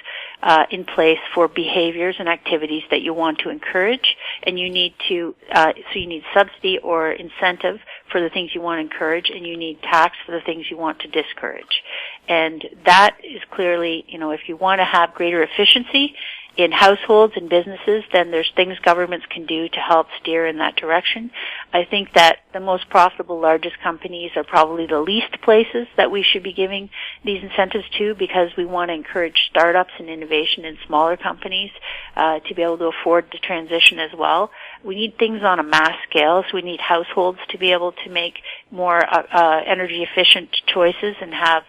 in place for behaviors and activities that you want to encourage, and you need to, so you need subsidy or incentive for the things you want to encourage, and you need tax for the things you want to discourage. And that is clearly, if you want to have greater efficiency in households and businesses, then there's things governments can do to help steer in that direction. I think that the most profitable, largest companies are probably the least places that we should be giving these incentives to, because we want to encourage startups and innovation in smaller companies to be able to afford the transition as well. We need things on a mass scale, so we need households to be able to make more energy efficient choices and have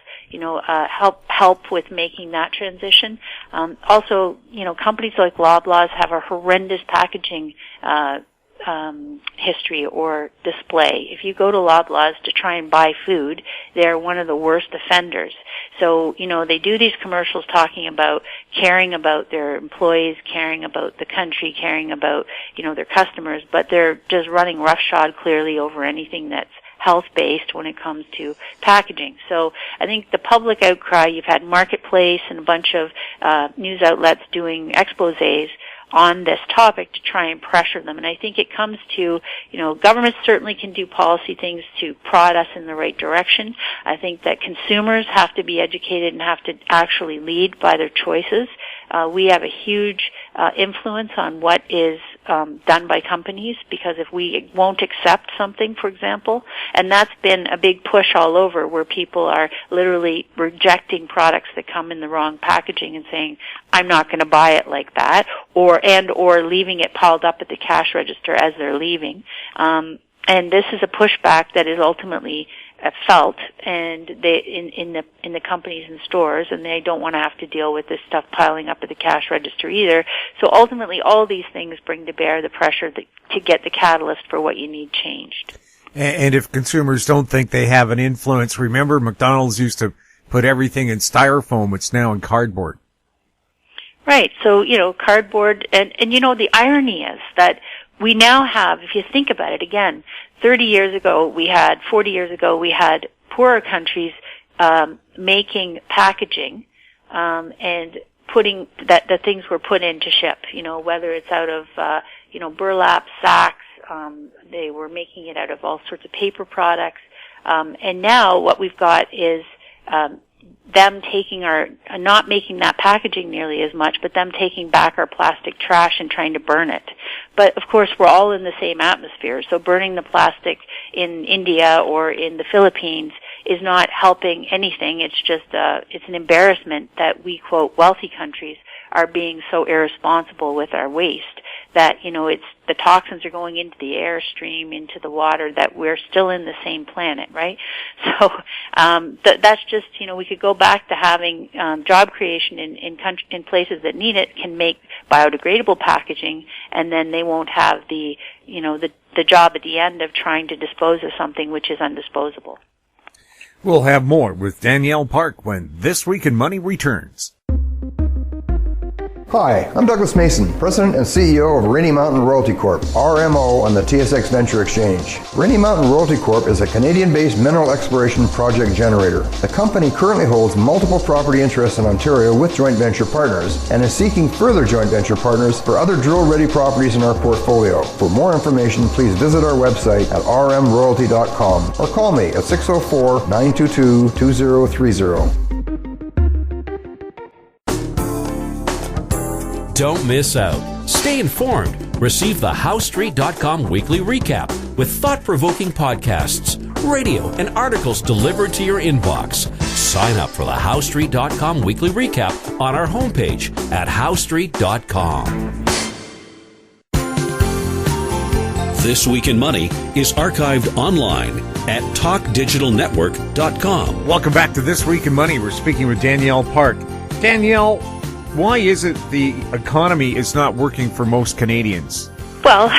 help with making that transition. Also, companies like Loblaws have a horrendous packaging history or display. If you go to Loblaws to try and buy food, they're one of the worst offenders. So, they do these commercials talking about caring about their employees, caring about the country, caring about, their customers, but they're just running roughshod clearly over anything that's health-based when it comes to packaging. So I think the public outcry, you've had Marketplace and a bunch of news outlets doing exposés on this topic to try and pressure them. And I think it comes to, governments certainly can do policy things to prod us in the right direction. I think that consumers have to be educated and have to actually lead by their choices. We have a huge influence on what is done by companies, because if we won't accept something, for example, and that's been a big push all over, where people are literally rejecting products that come in the wrong packaging and saying, I'm not going to buy it like that, or leaving it piled up at the cash register as they're leaving. And this is a pushback that is ultimately felt, and in the companies and stores, and they don't want to have to deal with this stuff piling up at the cash register either. So ultimately, all these things bring to bear the pressure to get the catalyst for what you need changed. And if consumers don't think they have an influence, remember McDonald's used to put everything in styrofoam; it's now in cardboard. Right. So cardboard, and the irony is that we now have, if you think about it again, 40 years ago, we had poorer countries making packaging and putting that the things were put in to ship, whether it's out of burlap sacks, they were making it out of all sorts of paper products. And now what we've got is them taking not making that packaging nearly as much, but them taking back our plastic trash and trying to burn it. But of course, we're all in the same atmosphere, so burning the plastic in India or in the Philippines is not helping anything. It's just it's an embarrassment that we, quote, wealthy countries are being so irresponsible with our waste that, it's the toxins are going into the airstream, into the water, that we're still in the same planet, right? So that's just, we could go back to having job creation in places that need it, can make biodegradable packaging, and then they won't have the job at the end of trying to dispose of something which is undisposable. We'll have more with Danielle Park when This Week in Money returns. Hi, I'm Douglas Mason, President and CEO of Rainy Mountain Royalty Corp., RMO, on the TSX Venture Exchange. Rainy Mountain Royalty Corp. is a Canadian-based mineral exploration project generator. The company currently holds multiple property interests in Ontario with joint venture partners and is seeking further joint venture partners for other drill-ready properties in our portfolio. For more information, please visit our website at rmroyalty.com or call me at 604-922-2030. Don't miss out. Stay informed. Receive the HowStreet.com weekly recap with thought-provoking podcasts, radio, and articles delivered to your inbox. Sign up for the HowStreet.com weekly recap on our homepage at HowStreet.com. This Week in Money is archived online at TalkDigitalNetwork.com. Welcome back to This Week in Money. We're speaking with Danielle Park. Danielle, why is it the economy is not working for most Canadians? Well,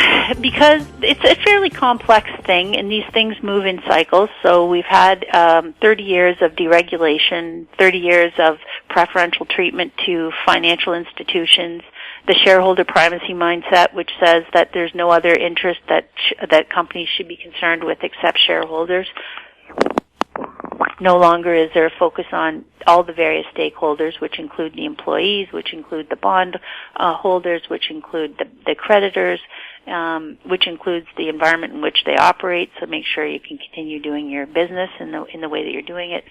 because it's a fairly complex thing, and these things move in cycles. So we've had 30 years of deregulation, 30 years of preferential treatment to financial institutions, the shareholder primacy mindset, which says that there's no other interest that companies should be concerned with except shareholders. No longer is there a focus on all the various stakeholders, which include the employees, which include the bond holders, which include the creditors, which includes the environment in which they operate. So make sure you can continue doing your business in the way that you're doing it.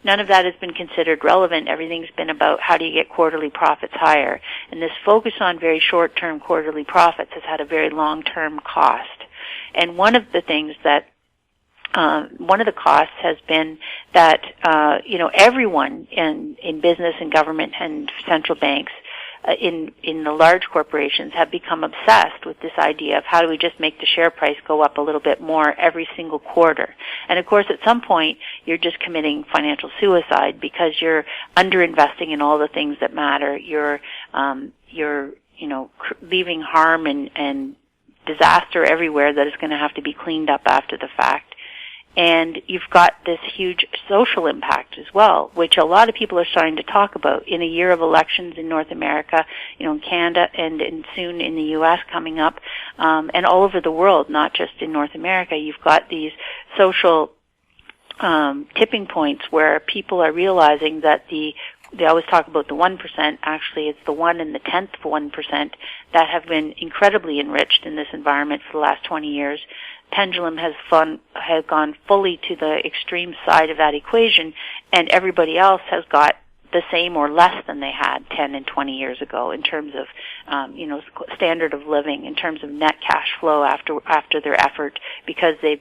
none of that has been considered relevant. Everything's been about how do you get quarterly profits higher. And this focus on very short-term quarterly profits has had a very long-term cost. And one of the things that one of the costs has been that everyone in business and government and central banks in the large corporations have become obsessed with this idea of how do we just make the share price go up a little bit more every single quarter. And of course, at some point, you're just committing financial suicide because you're underinvesting in all the things that matter. You're leaving harm and disaster everywhere that is going to have to be cleaned up after the fact. And you've got this huge social impact as well, which a lot of people are starting to talk about in a year of elections in North America, in Canada, and soon in the U.S. coming up, and all over the world, not just in North America. You've got these social tipping points where people are realizing that they always talk about the 1%. Actually, it's the 1 and the 10th of 1% that have been incredibly enriched in this environment for the last 20 years. Pendulum has gone fully to the extreme side of that equation, and everybody else has got the same or less than they had 10 and 20 years ago in terms of, standard of living, in terms of net cash flow after their effort, because the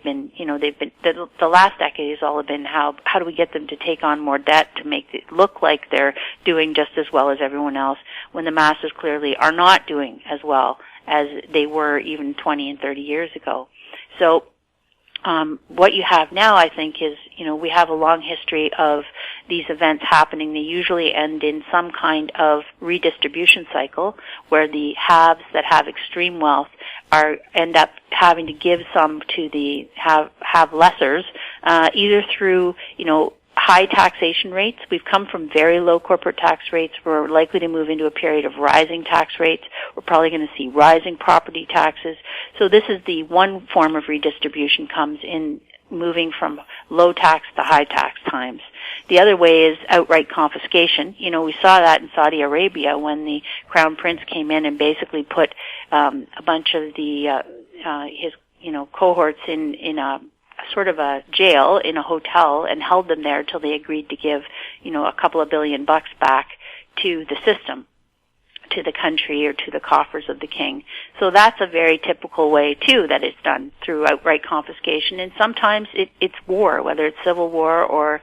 last decade has all been how do we get them to take on more debt to make it look like they're doing just as well as everyone else, when the masses clearly are not doing as well as they were even 20 and 30 years ago. So what you have now, I think, is, we have a long history of these events happening. They usually end in some kind of redistribution cycle where the haves that have extreme wealth end up having to give some to the have lessers, either through, high taxation rates. We've come from very low corporate tax rates. We're likely to move into a period of rising tax rates. We're probably going to see rising property taxes. So this is the one form of redistribution comes in moving from low tax to high tax times. The other way is outright confiscation. We saw that in Saudi Arabia when the Crown Prince came in and basically put a bunch of his cohorts in a sort of a jail in a hotel and held them there till they agreed to give, a couple of $1 billion back to the system, to the country, or to the coffers of the king. So that's a very typical way, too, that it's done through outright confiscation. And sometimes it's war, whether it's civil war or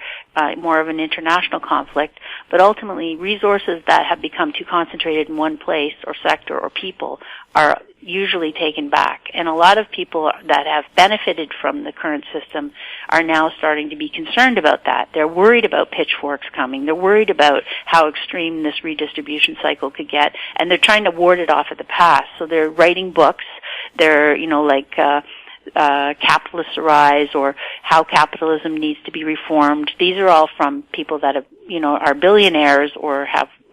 more of an international conflict. But ultimately, resources that have become too concentrated in one place or sector or people are usually taken back. And a lot of people that have benefited from the current system are now starting to be concerned about that. They're worried about pitchforks coming. They're worried about how extreme this redistribution cycle could get, and they're trying to ward it off at the pass. So they're writing books. They're, Capitalists Arise or How Capitalism Needs to be Reformed. These are all from people that have, are billionaires or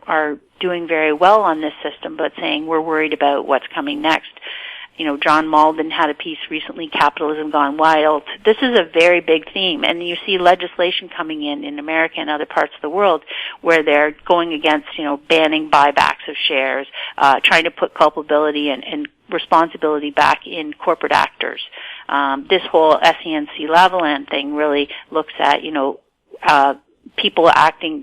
are doing very well on this system, but saying we're worried about what's coming next. John Malden had a piece recently, Capitalism Gone Wild. This is a very big theme, and you see legislation coming in America and other parts of the world where they're going against, banning buybacks of shares, trying to put culpability and responsibility back in corporate actors. This whole SENC-Lavalin thing really looks at, people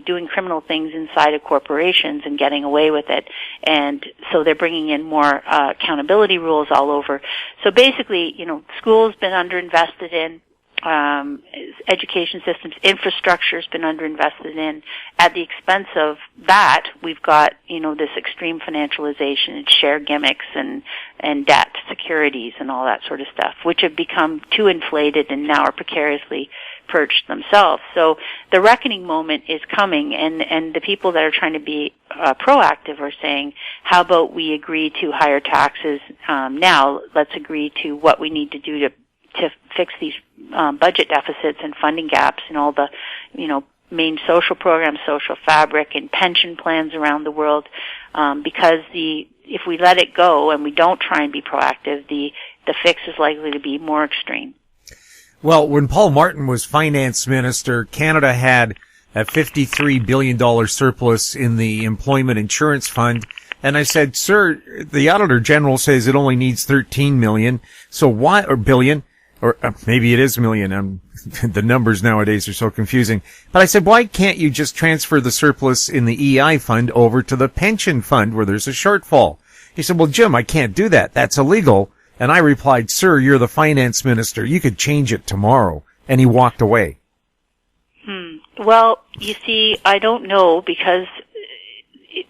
doing criminal things inside of corporations and getting away with it. And so they're bringing in more accountability rules all over. So basically, schools been underinvested in, education systems, infrastructure has been underinvested in. At the expense of that, we've got, this extreme financialization and share gimmicks and debt securities and all that sort of stuff, which have become too inflated and now are precariously perched themselves. So the reckoning moment is coming, and the people that are trying to be proactive are saying, how about we agree to higher taxes now? Let's agree to what we need to do to fix these budget deficits and funding gaps in all the, main social programs, social fabric, and pension plans around the world, because if we let it go and we don't try and be proactive, the fix is likely to be more extreme. Well, when Paul Martin was finance minister, Canada had a $53 billion surplus in the Employment Insurance Fund. And I said, sir, the Auditor General says it only needs $13 million. So why, or billion? or maybe it is $1 million. The numbers nowadays are so confusing. But I said, why can't you just transfer the surplus in the EI fund over to the pension fund where there's a shortfall? He said, well, Jim, I can't do that. That's illegal. And I replied, sir, you're the finance minister. You could change it tomorrow. And he walked away. Well, you see, I don't know, because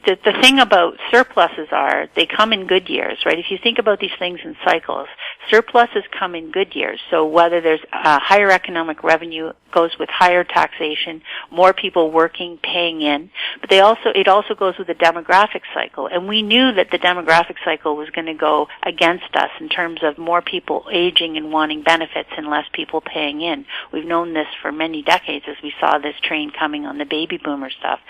the thing about surpluses are they come in good years, right? If you think about these things in cycles, surpluses come in good years. So whether there's higher economic revenue goes with higher taxation, more people working, paying in, but it also goes with the demographic cycle. And we knew that the demographic cycle was going to go against us in terms of more people aging and wanting benefits and less people paying in. We've known this for many decades as we saw this train coming on the baby boomer stuff.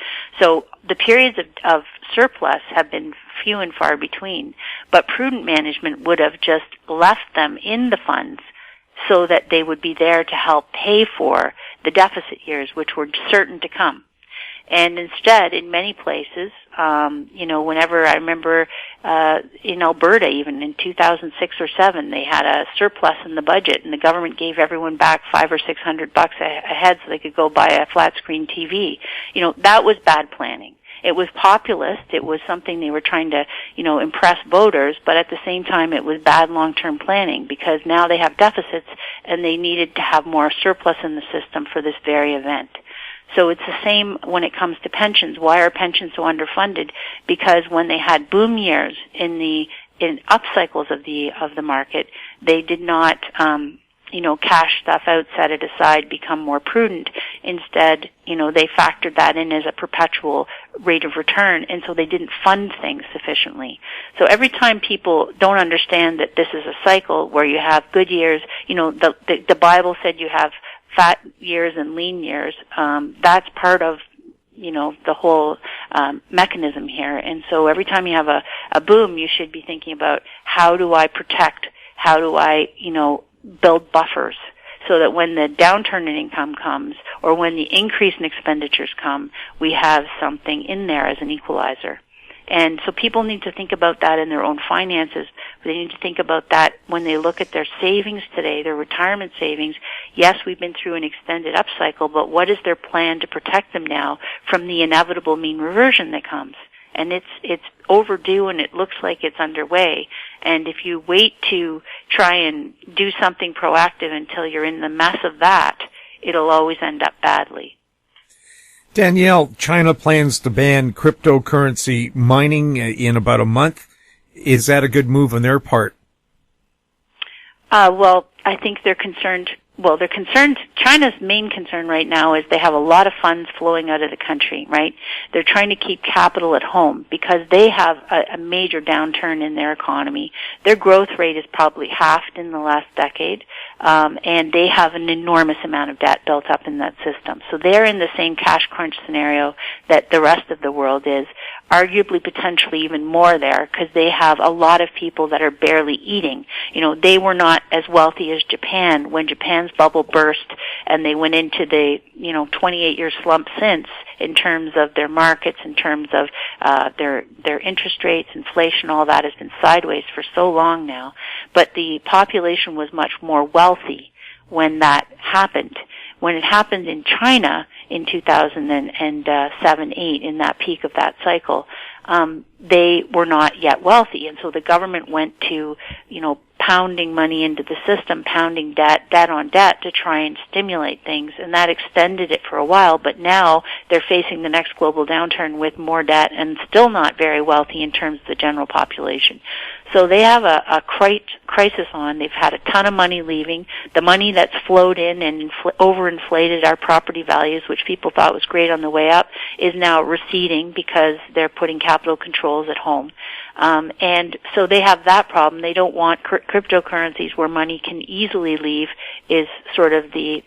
So the periods of surplus have been few and far between, but prudent management would have just left them in the funds so that they would be there to help pay for the deficit years, which were certain to come. And instead, in many places, whenever I remember in Alberta, even in 2006 or 7, they had a surplus in the budget, and the government gave everyone back $500 or $600 a head so they could go buy a flat screen TV. That was bad planning. It was populist. It was something they were trying to, impress voters, but at the same time it was bad long-term planning, because now they have deficits and they needed to have more surplus in the system for this very event. So it's the same when it comes to pensions. Why are pensions so underfunded? Because when they had boom years in up cycles of the market, they did not cash stuff out, set it aside, become more prudent. Instead, they factored that in as a perpetual rate of return, and so they didn't fund things sufficiently. So every time people don't understand that this is a cycle where you have good years, the Bible said you have fat years and lean years. That's part of the whole mechanism here. And so every time you have a boom, you should be thinking about, how do I protect? How do I, build buffers so that when the downturn in income comes, or when the increase in expenditures come, we have something in there as an equalizer. And so people need to think about that in their own finances. They need to think about that when they look at their savings today, their retirement savings. Yes, we've been through an extended upcycle, but what is their plan to protect them now from the inevitable mean reversion that comes? And it's overdue, and it looks like it's underway. And if you wait to try and do something proactive until you're in the mess of that, it'll always end up badly. Danielle, China plans to ban cryptocurrency mining in about a month. Is that a good move on their part? Well, I think they're concerned. Well, they're concerned. China's main concern right now is they have a lot of funds flowing out of the country, right? They're trying to keep capital at home because they have a major downturn in their economy. Their growth rate is probably halved in the last decade, and they have an enormous amount of debt built up in that system. So they're in the same cash crunch scenario that the rest of the world is, arguably potentially even more there, because they have a lot of people that are barely eating. They were not as wealthy as Japan when Japan's bubble burst and they went into the 28-year slump since, in terms of their markets, in terms of their interest rates, inflation. All that has been sideways for so long now. But the population was much more wealthy when that happened. When it happened in China in 2007-8, in that peak of that cycle, they were not yet wealthy, and so the government went to, pounding money into the system, pounding debt on debt to try and stimulate things, and that extended it for a while, but now they're facing the next global downturn with more debt and still not very wealthy in terms of the general population. So they have a crisis on. They've had a ton of money leaving. The money that's flowed in and overinflated our property values, which people thought was great on the way up, is now receding because they're putting capital controls at home. And so they have that problem. They don't want cryptocurrencies where money can easily leave, is sort of the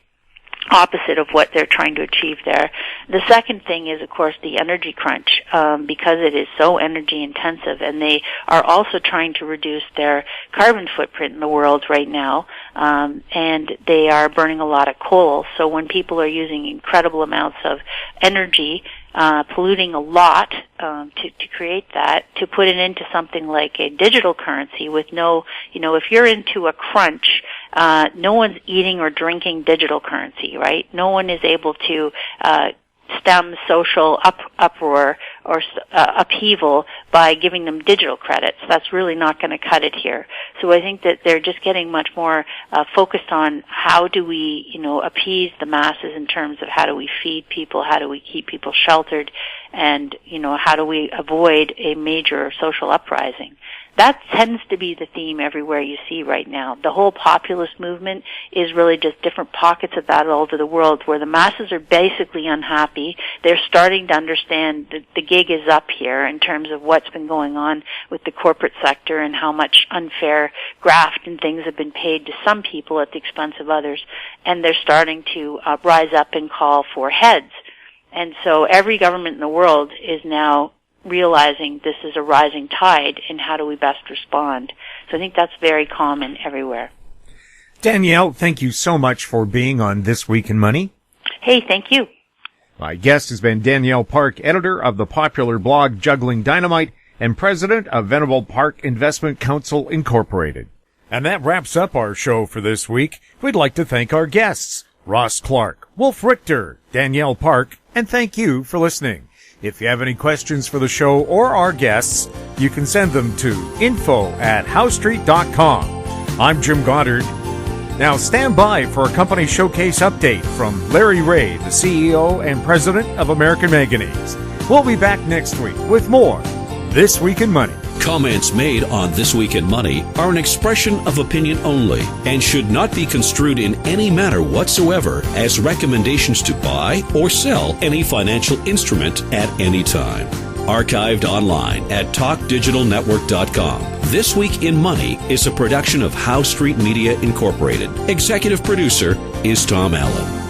opposite of what they're trying to achieve there. The second thing is, of course, the energy crunch, because it is so energy intensive, and they are also trying to reduce their carbon footprint in the world right now, and they are burning a lot of coal. So when people are using incredible amounts of energy, polluting a lot to create that, to put it into something like a digital currency with no, if you're into a crunch, no one's eating or drinking digital currency, right? No one is able to stem social uproar or upheaval by giving them digital credits. That's really not going to cut it here. So I think that they're just getting much more focused on how do we, appease the masses in terms of how do we feed people, how do we keep people sheltered, and, how do we avoid a major social uprising. That tends to be the theme everywhere you see right now. The whole populist movement is really just different pockets of that all over the world where the masses are basically unhappy. They're starting to understand that the gig is up here in terms of what's been going on with the corporate sector and how much unfair graft and things have been paid to some people at the expense of others. And they're starting to rise up and call for heads. And so every government in the world is now realizing this is a rising tide and how do we best respond. So I think that's very common everywhere. Danielle, thank you so much for being on This Week in Money. Hey, thank you. My guest has been Danielle Park, editor of the popular blog Juggling Dynamite and president of Venable Park Investment Council Incorporated. And that wraps up our show for this week. We'd like to thank our guests, Ross Clark, Wolf Richter, Danielle Park, and thank you for listening. If you have any questions for the show or our guests, you can send them to info@howstreet.com. I'm Jim Goddard. Now stand by for a company showcase update from Larry Reaugh, the CEO and president of American Manganese. We'll be back next week with more This Week in Money. Comments made on This Week in Money are an expression of opinion only and should not be construed in any manner whatsoever as recommendations to buy or sell any financial instrument at any time. Archived online at talkdigitalnetwork.com. This Week in Money is a production of Howe Street Media Incorporated. Executive producer is Tom Allen.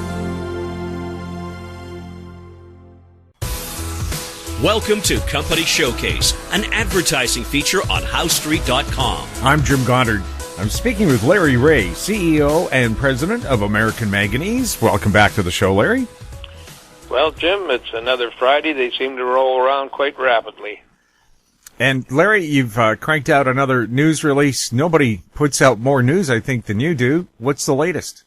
Welcome to Company Showcase, an advertising feature on HowStreet.com. I'm Jim Goddard. I'm speaking with Larry Reaugh, CEO and president of American Manganese. Welcome back to the show, Larry. Well, Jim, it's another Friday. They seem to roll around quite rapidly. And Larry, you've cranked out another news release. Nobody puts out more news, I think, than you do. What's the latest?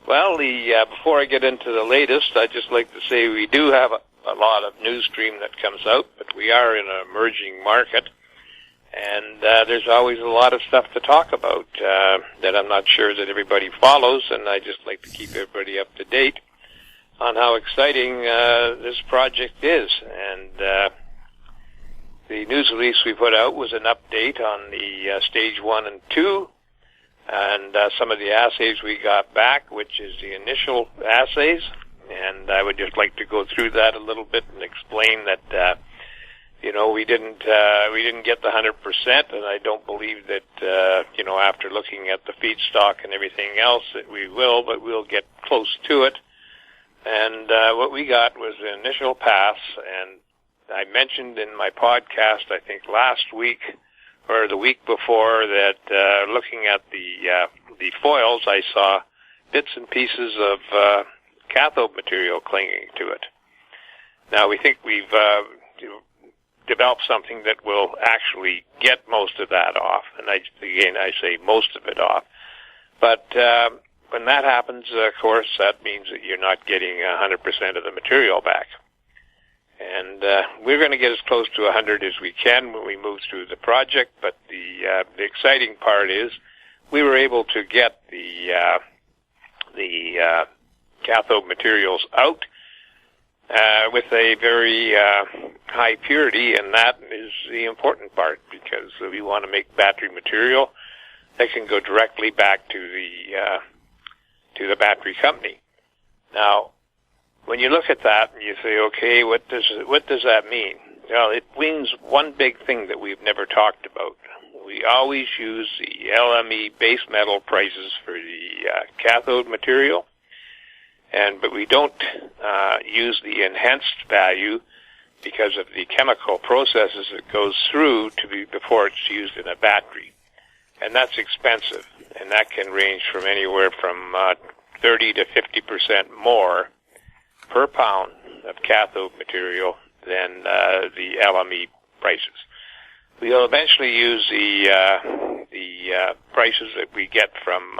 Well, before I get into the latest, I'd just like to say we do have a lot of news stream that comes out, but we are in an emerging market, and there's always a lot of stuff to talk about that I'm not sure that everybody follows, and I just like to keep everybody up to date on how exciting this project is. And the news release we put out was an update on the stage 1 and 2, and some of the assays we got back, which is the initial assays. And I would just like to go through that a little bit and explain that, we didn't get the 100%, and I don't believe that, after looking at the feedstock and everything else that we will, but we'll get close to it. And what we got was the initial pass, and I mentioned in my podcast, I think last week or the week before, that looking at the foils, I saw bits and pieces of cathode material clinging to it. Now, we think we've developed something that will actually get most of that off, and I say most of it off. But when that happens, of course, that means that you're not getting 100% of the material back. And we're going to get as close to 100 as we can when we move through the project, but the exciting part is we were able to get the cathode materials out with a very high purity, and that is the important part, because we want to make battery material that can go directly back to the battery company. Now, when you look at that and you say, okay, what does that mean? Well, it means one big thing that we've never talked about. We always use the LME base metal prices for the cathode material, but we don't use the enhanced value because of the chemical processes it goes through before it's used in a battery. And that's expensive, and that can range from anywhere from 30 to 50% more per pound of cathode material than the LME prices. We'll eventually use the prices that we get from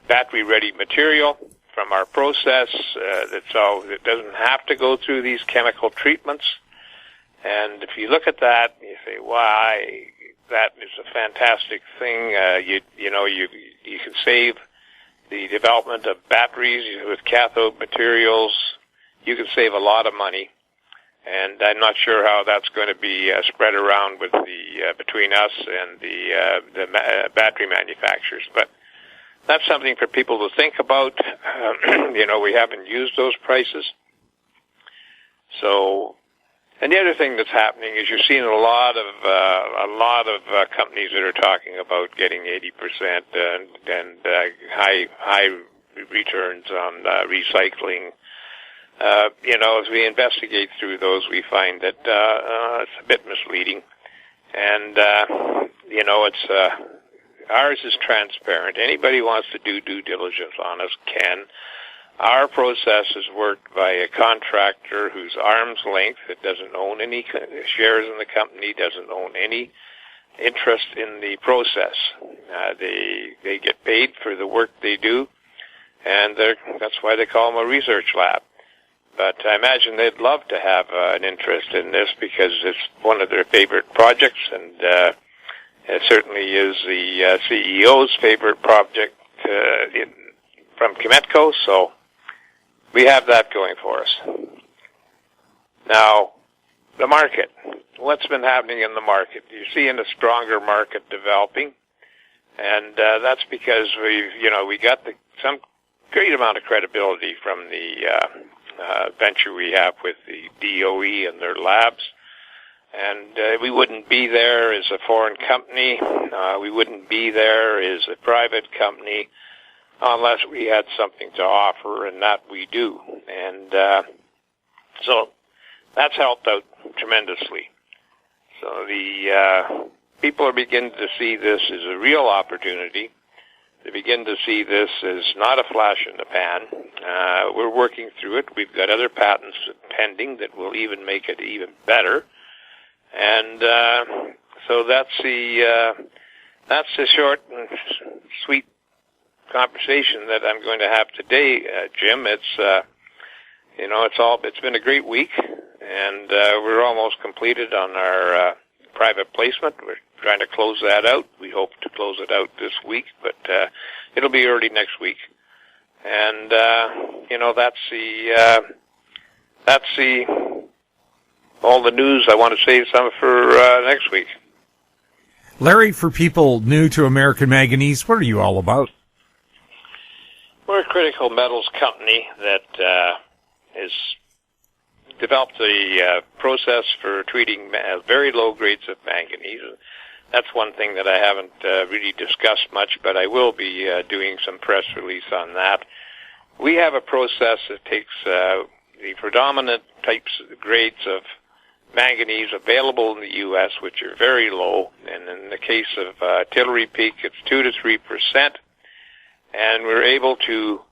battery-ready material from our process. It doesn't have to go through these chemical treatments. And if you look at that, you say, why, that is a fantastic thing. You can save the development of batteries with cathode materials. You can save a lot of money. And I'm not sure how that's going to be spread around with between us and the battery manufacturers. But that's something for people to think about. We haven't used those prices. So, and the other thing that's happening is you're seeing a lot of companies that are talking about getting 80% and high returns on recycling. As we investigate through those, we find that it's a bit misleading. And it's ours is transparent. Anybody who wants to do due diligence on us can. Our process is worked by a contractor who's arm's length, that doesn't own any shares in the company, doesn't own any interest in the process. They get paid for the work they do, and that's why they call them a research lab. But I imagine they'd love to have an interest in this because it's one of their favorite projects, and it certainly is the CEO's favorite project from Chemetco, so we have that going for us. Now, the market. What's been happening in the market? You're seeing a stronger market developing, and that's because we got some great amount of credibility from the venture we have with the DOE and their labs. And we wouldn't be there as a foreign company. We wouldn't be there as a private company unless we had something to offer, and that we do. And so that's helped out tremendously. So the people are beginning to see this as a real opportunity. They begin to see this as not a flash in the pan. We're working through it. We've got other patents pending that will even make it even better. And so that's the short and sweet conversation that I'm going to have today, Jim. It's been a great week, and we're almost completed on our private placement. We're trying to close that out. We hope to close it out this week, but it'll be early next week. And that's all the news I want to save some for next week. Larry, for people new to American Manganese, what are you all about? We're a critical metals company that has developed a process for treating very low grades of manganese. That's one thing that I haven't really discussed much, but I will be doing some press release on that. We have a process that takes the predominant grades of manganese available in the U.S., which are very low, and in the case of Artillery Peak, it's 2 to 3%, and we're able to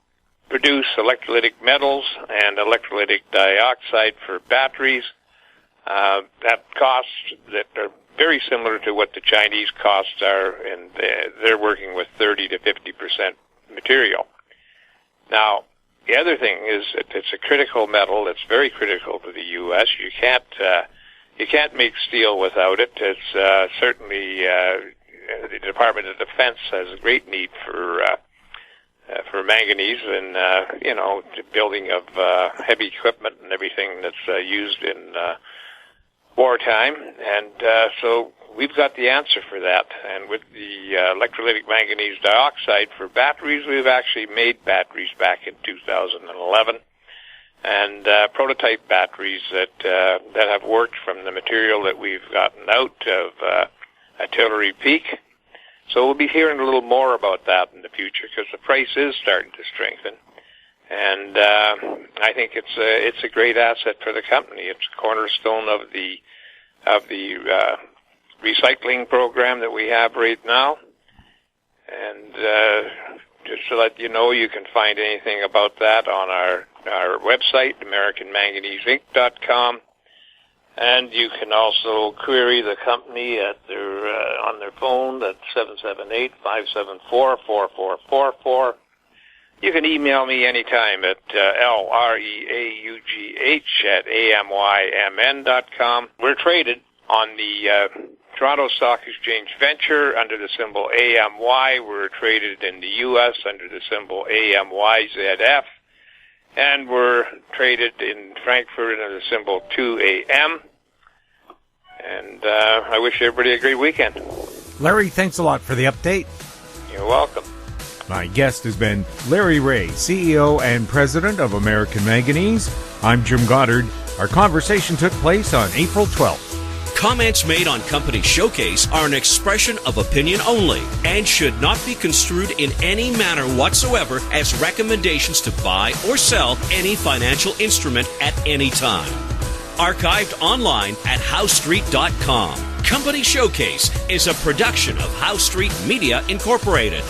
produce electrolytic metals and electrolytic dioxide for batteries at costs that are very similar to what the Chinese costs are, and they're working with 30 to 50% material. Now, the other thing is that it's a critical metal. It's very critical to the U.S. You can't make steel without it. It's certainly the Department of Defense has a great need for manganese and the building of heavy equipment and everything that's used in wartime, and so we've got the answer for that. And with the electrolytic manganese dioxide for batteries, we've actually made batteries back in 2011, and prototype batteries that have worked from the material that we've gotten out of Artillery Peak. So we'll be hearing a little more about that in the future because the price is starting to strengthen, and I think it's a great asset for the company. It's a cornerstone of the recycling program that we have right now. And just to let you know, you can find anything about that on our website, AmericanManganeseInc.com. And you can also query the company at on their phone at 778-574-4444, You can email me anytime at LREAUGH@AMYMN.com. We're traded on the Toronto Stock Exchange Venture under the symbol AMY. We're traded in the U.S. under the symbol AMYZF. And we're traded in Frankfurt under the symbol 2AM. And I wish everybody a great weekend. Larry, thanks a lot for the update. You're welcome. My guest has been Larry Reaugh, CEO and President of American Manganese. I'm Jim Goddard. Our conversation took place on April 12th. Comments made on Company Showcase are an expression of opinion only and should not be construed in any manner whatsoever as recommendations to buy or sell any financial instrument at any time. Archived online at HowStreet.com. Company Showcase is a production of How Street Media Incorporated.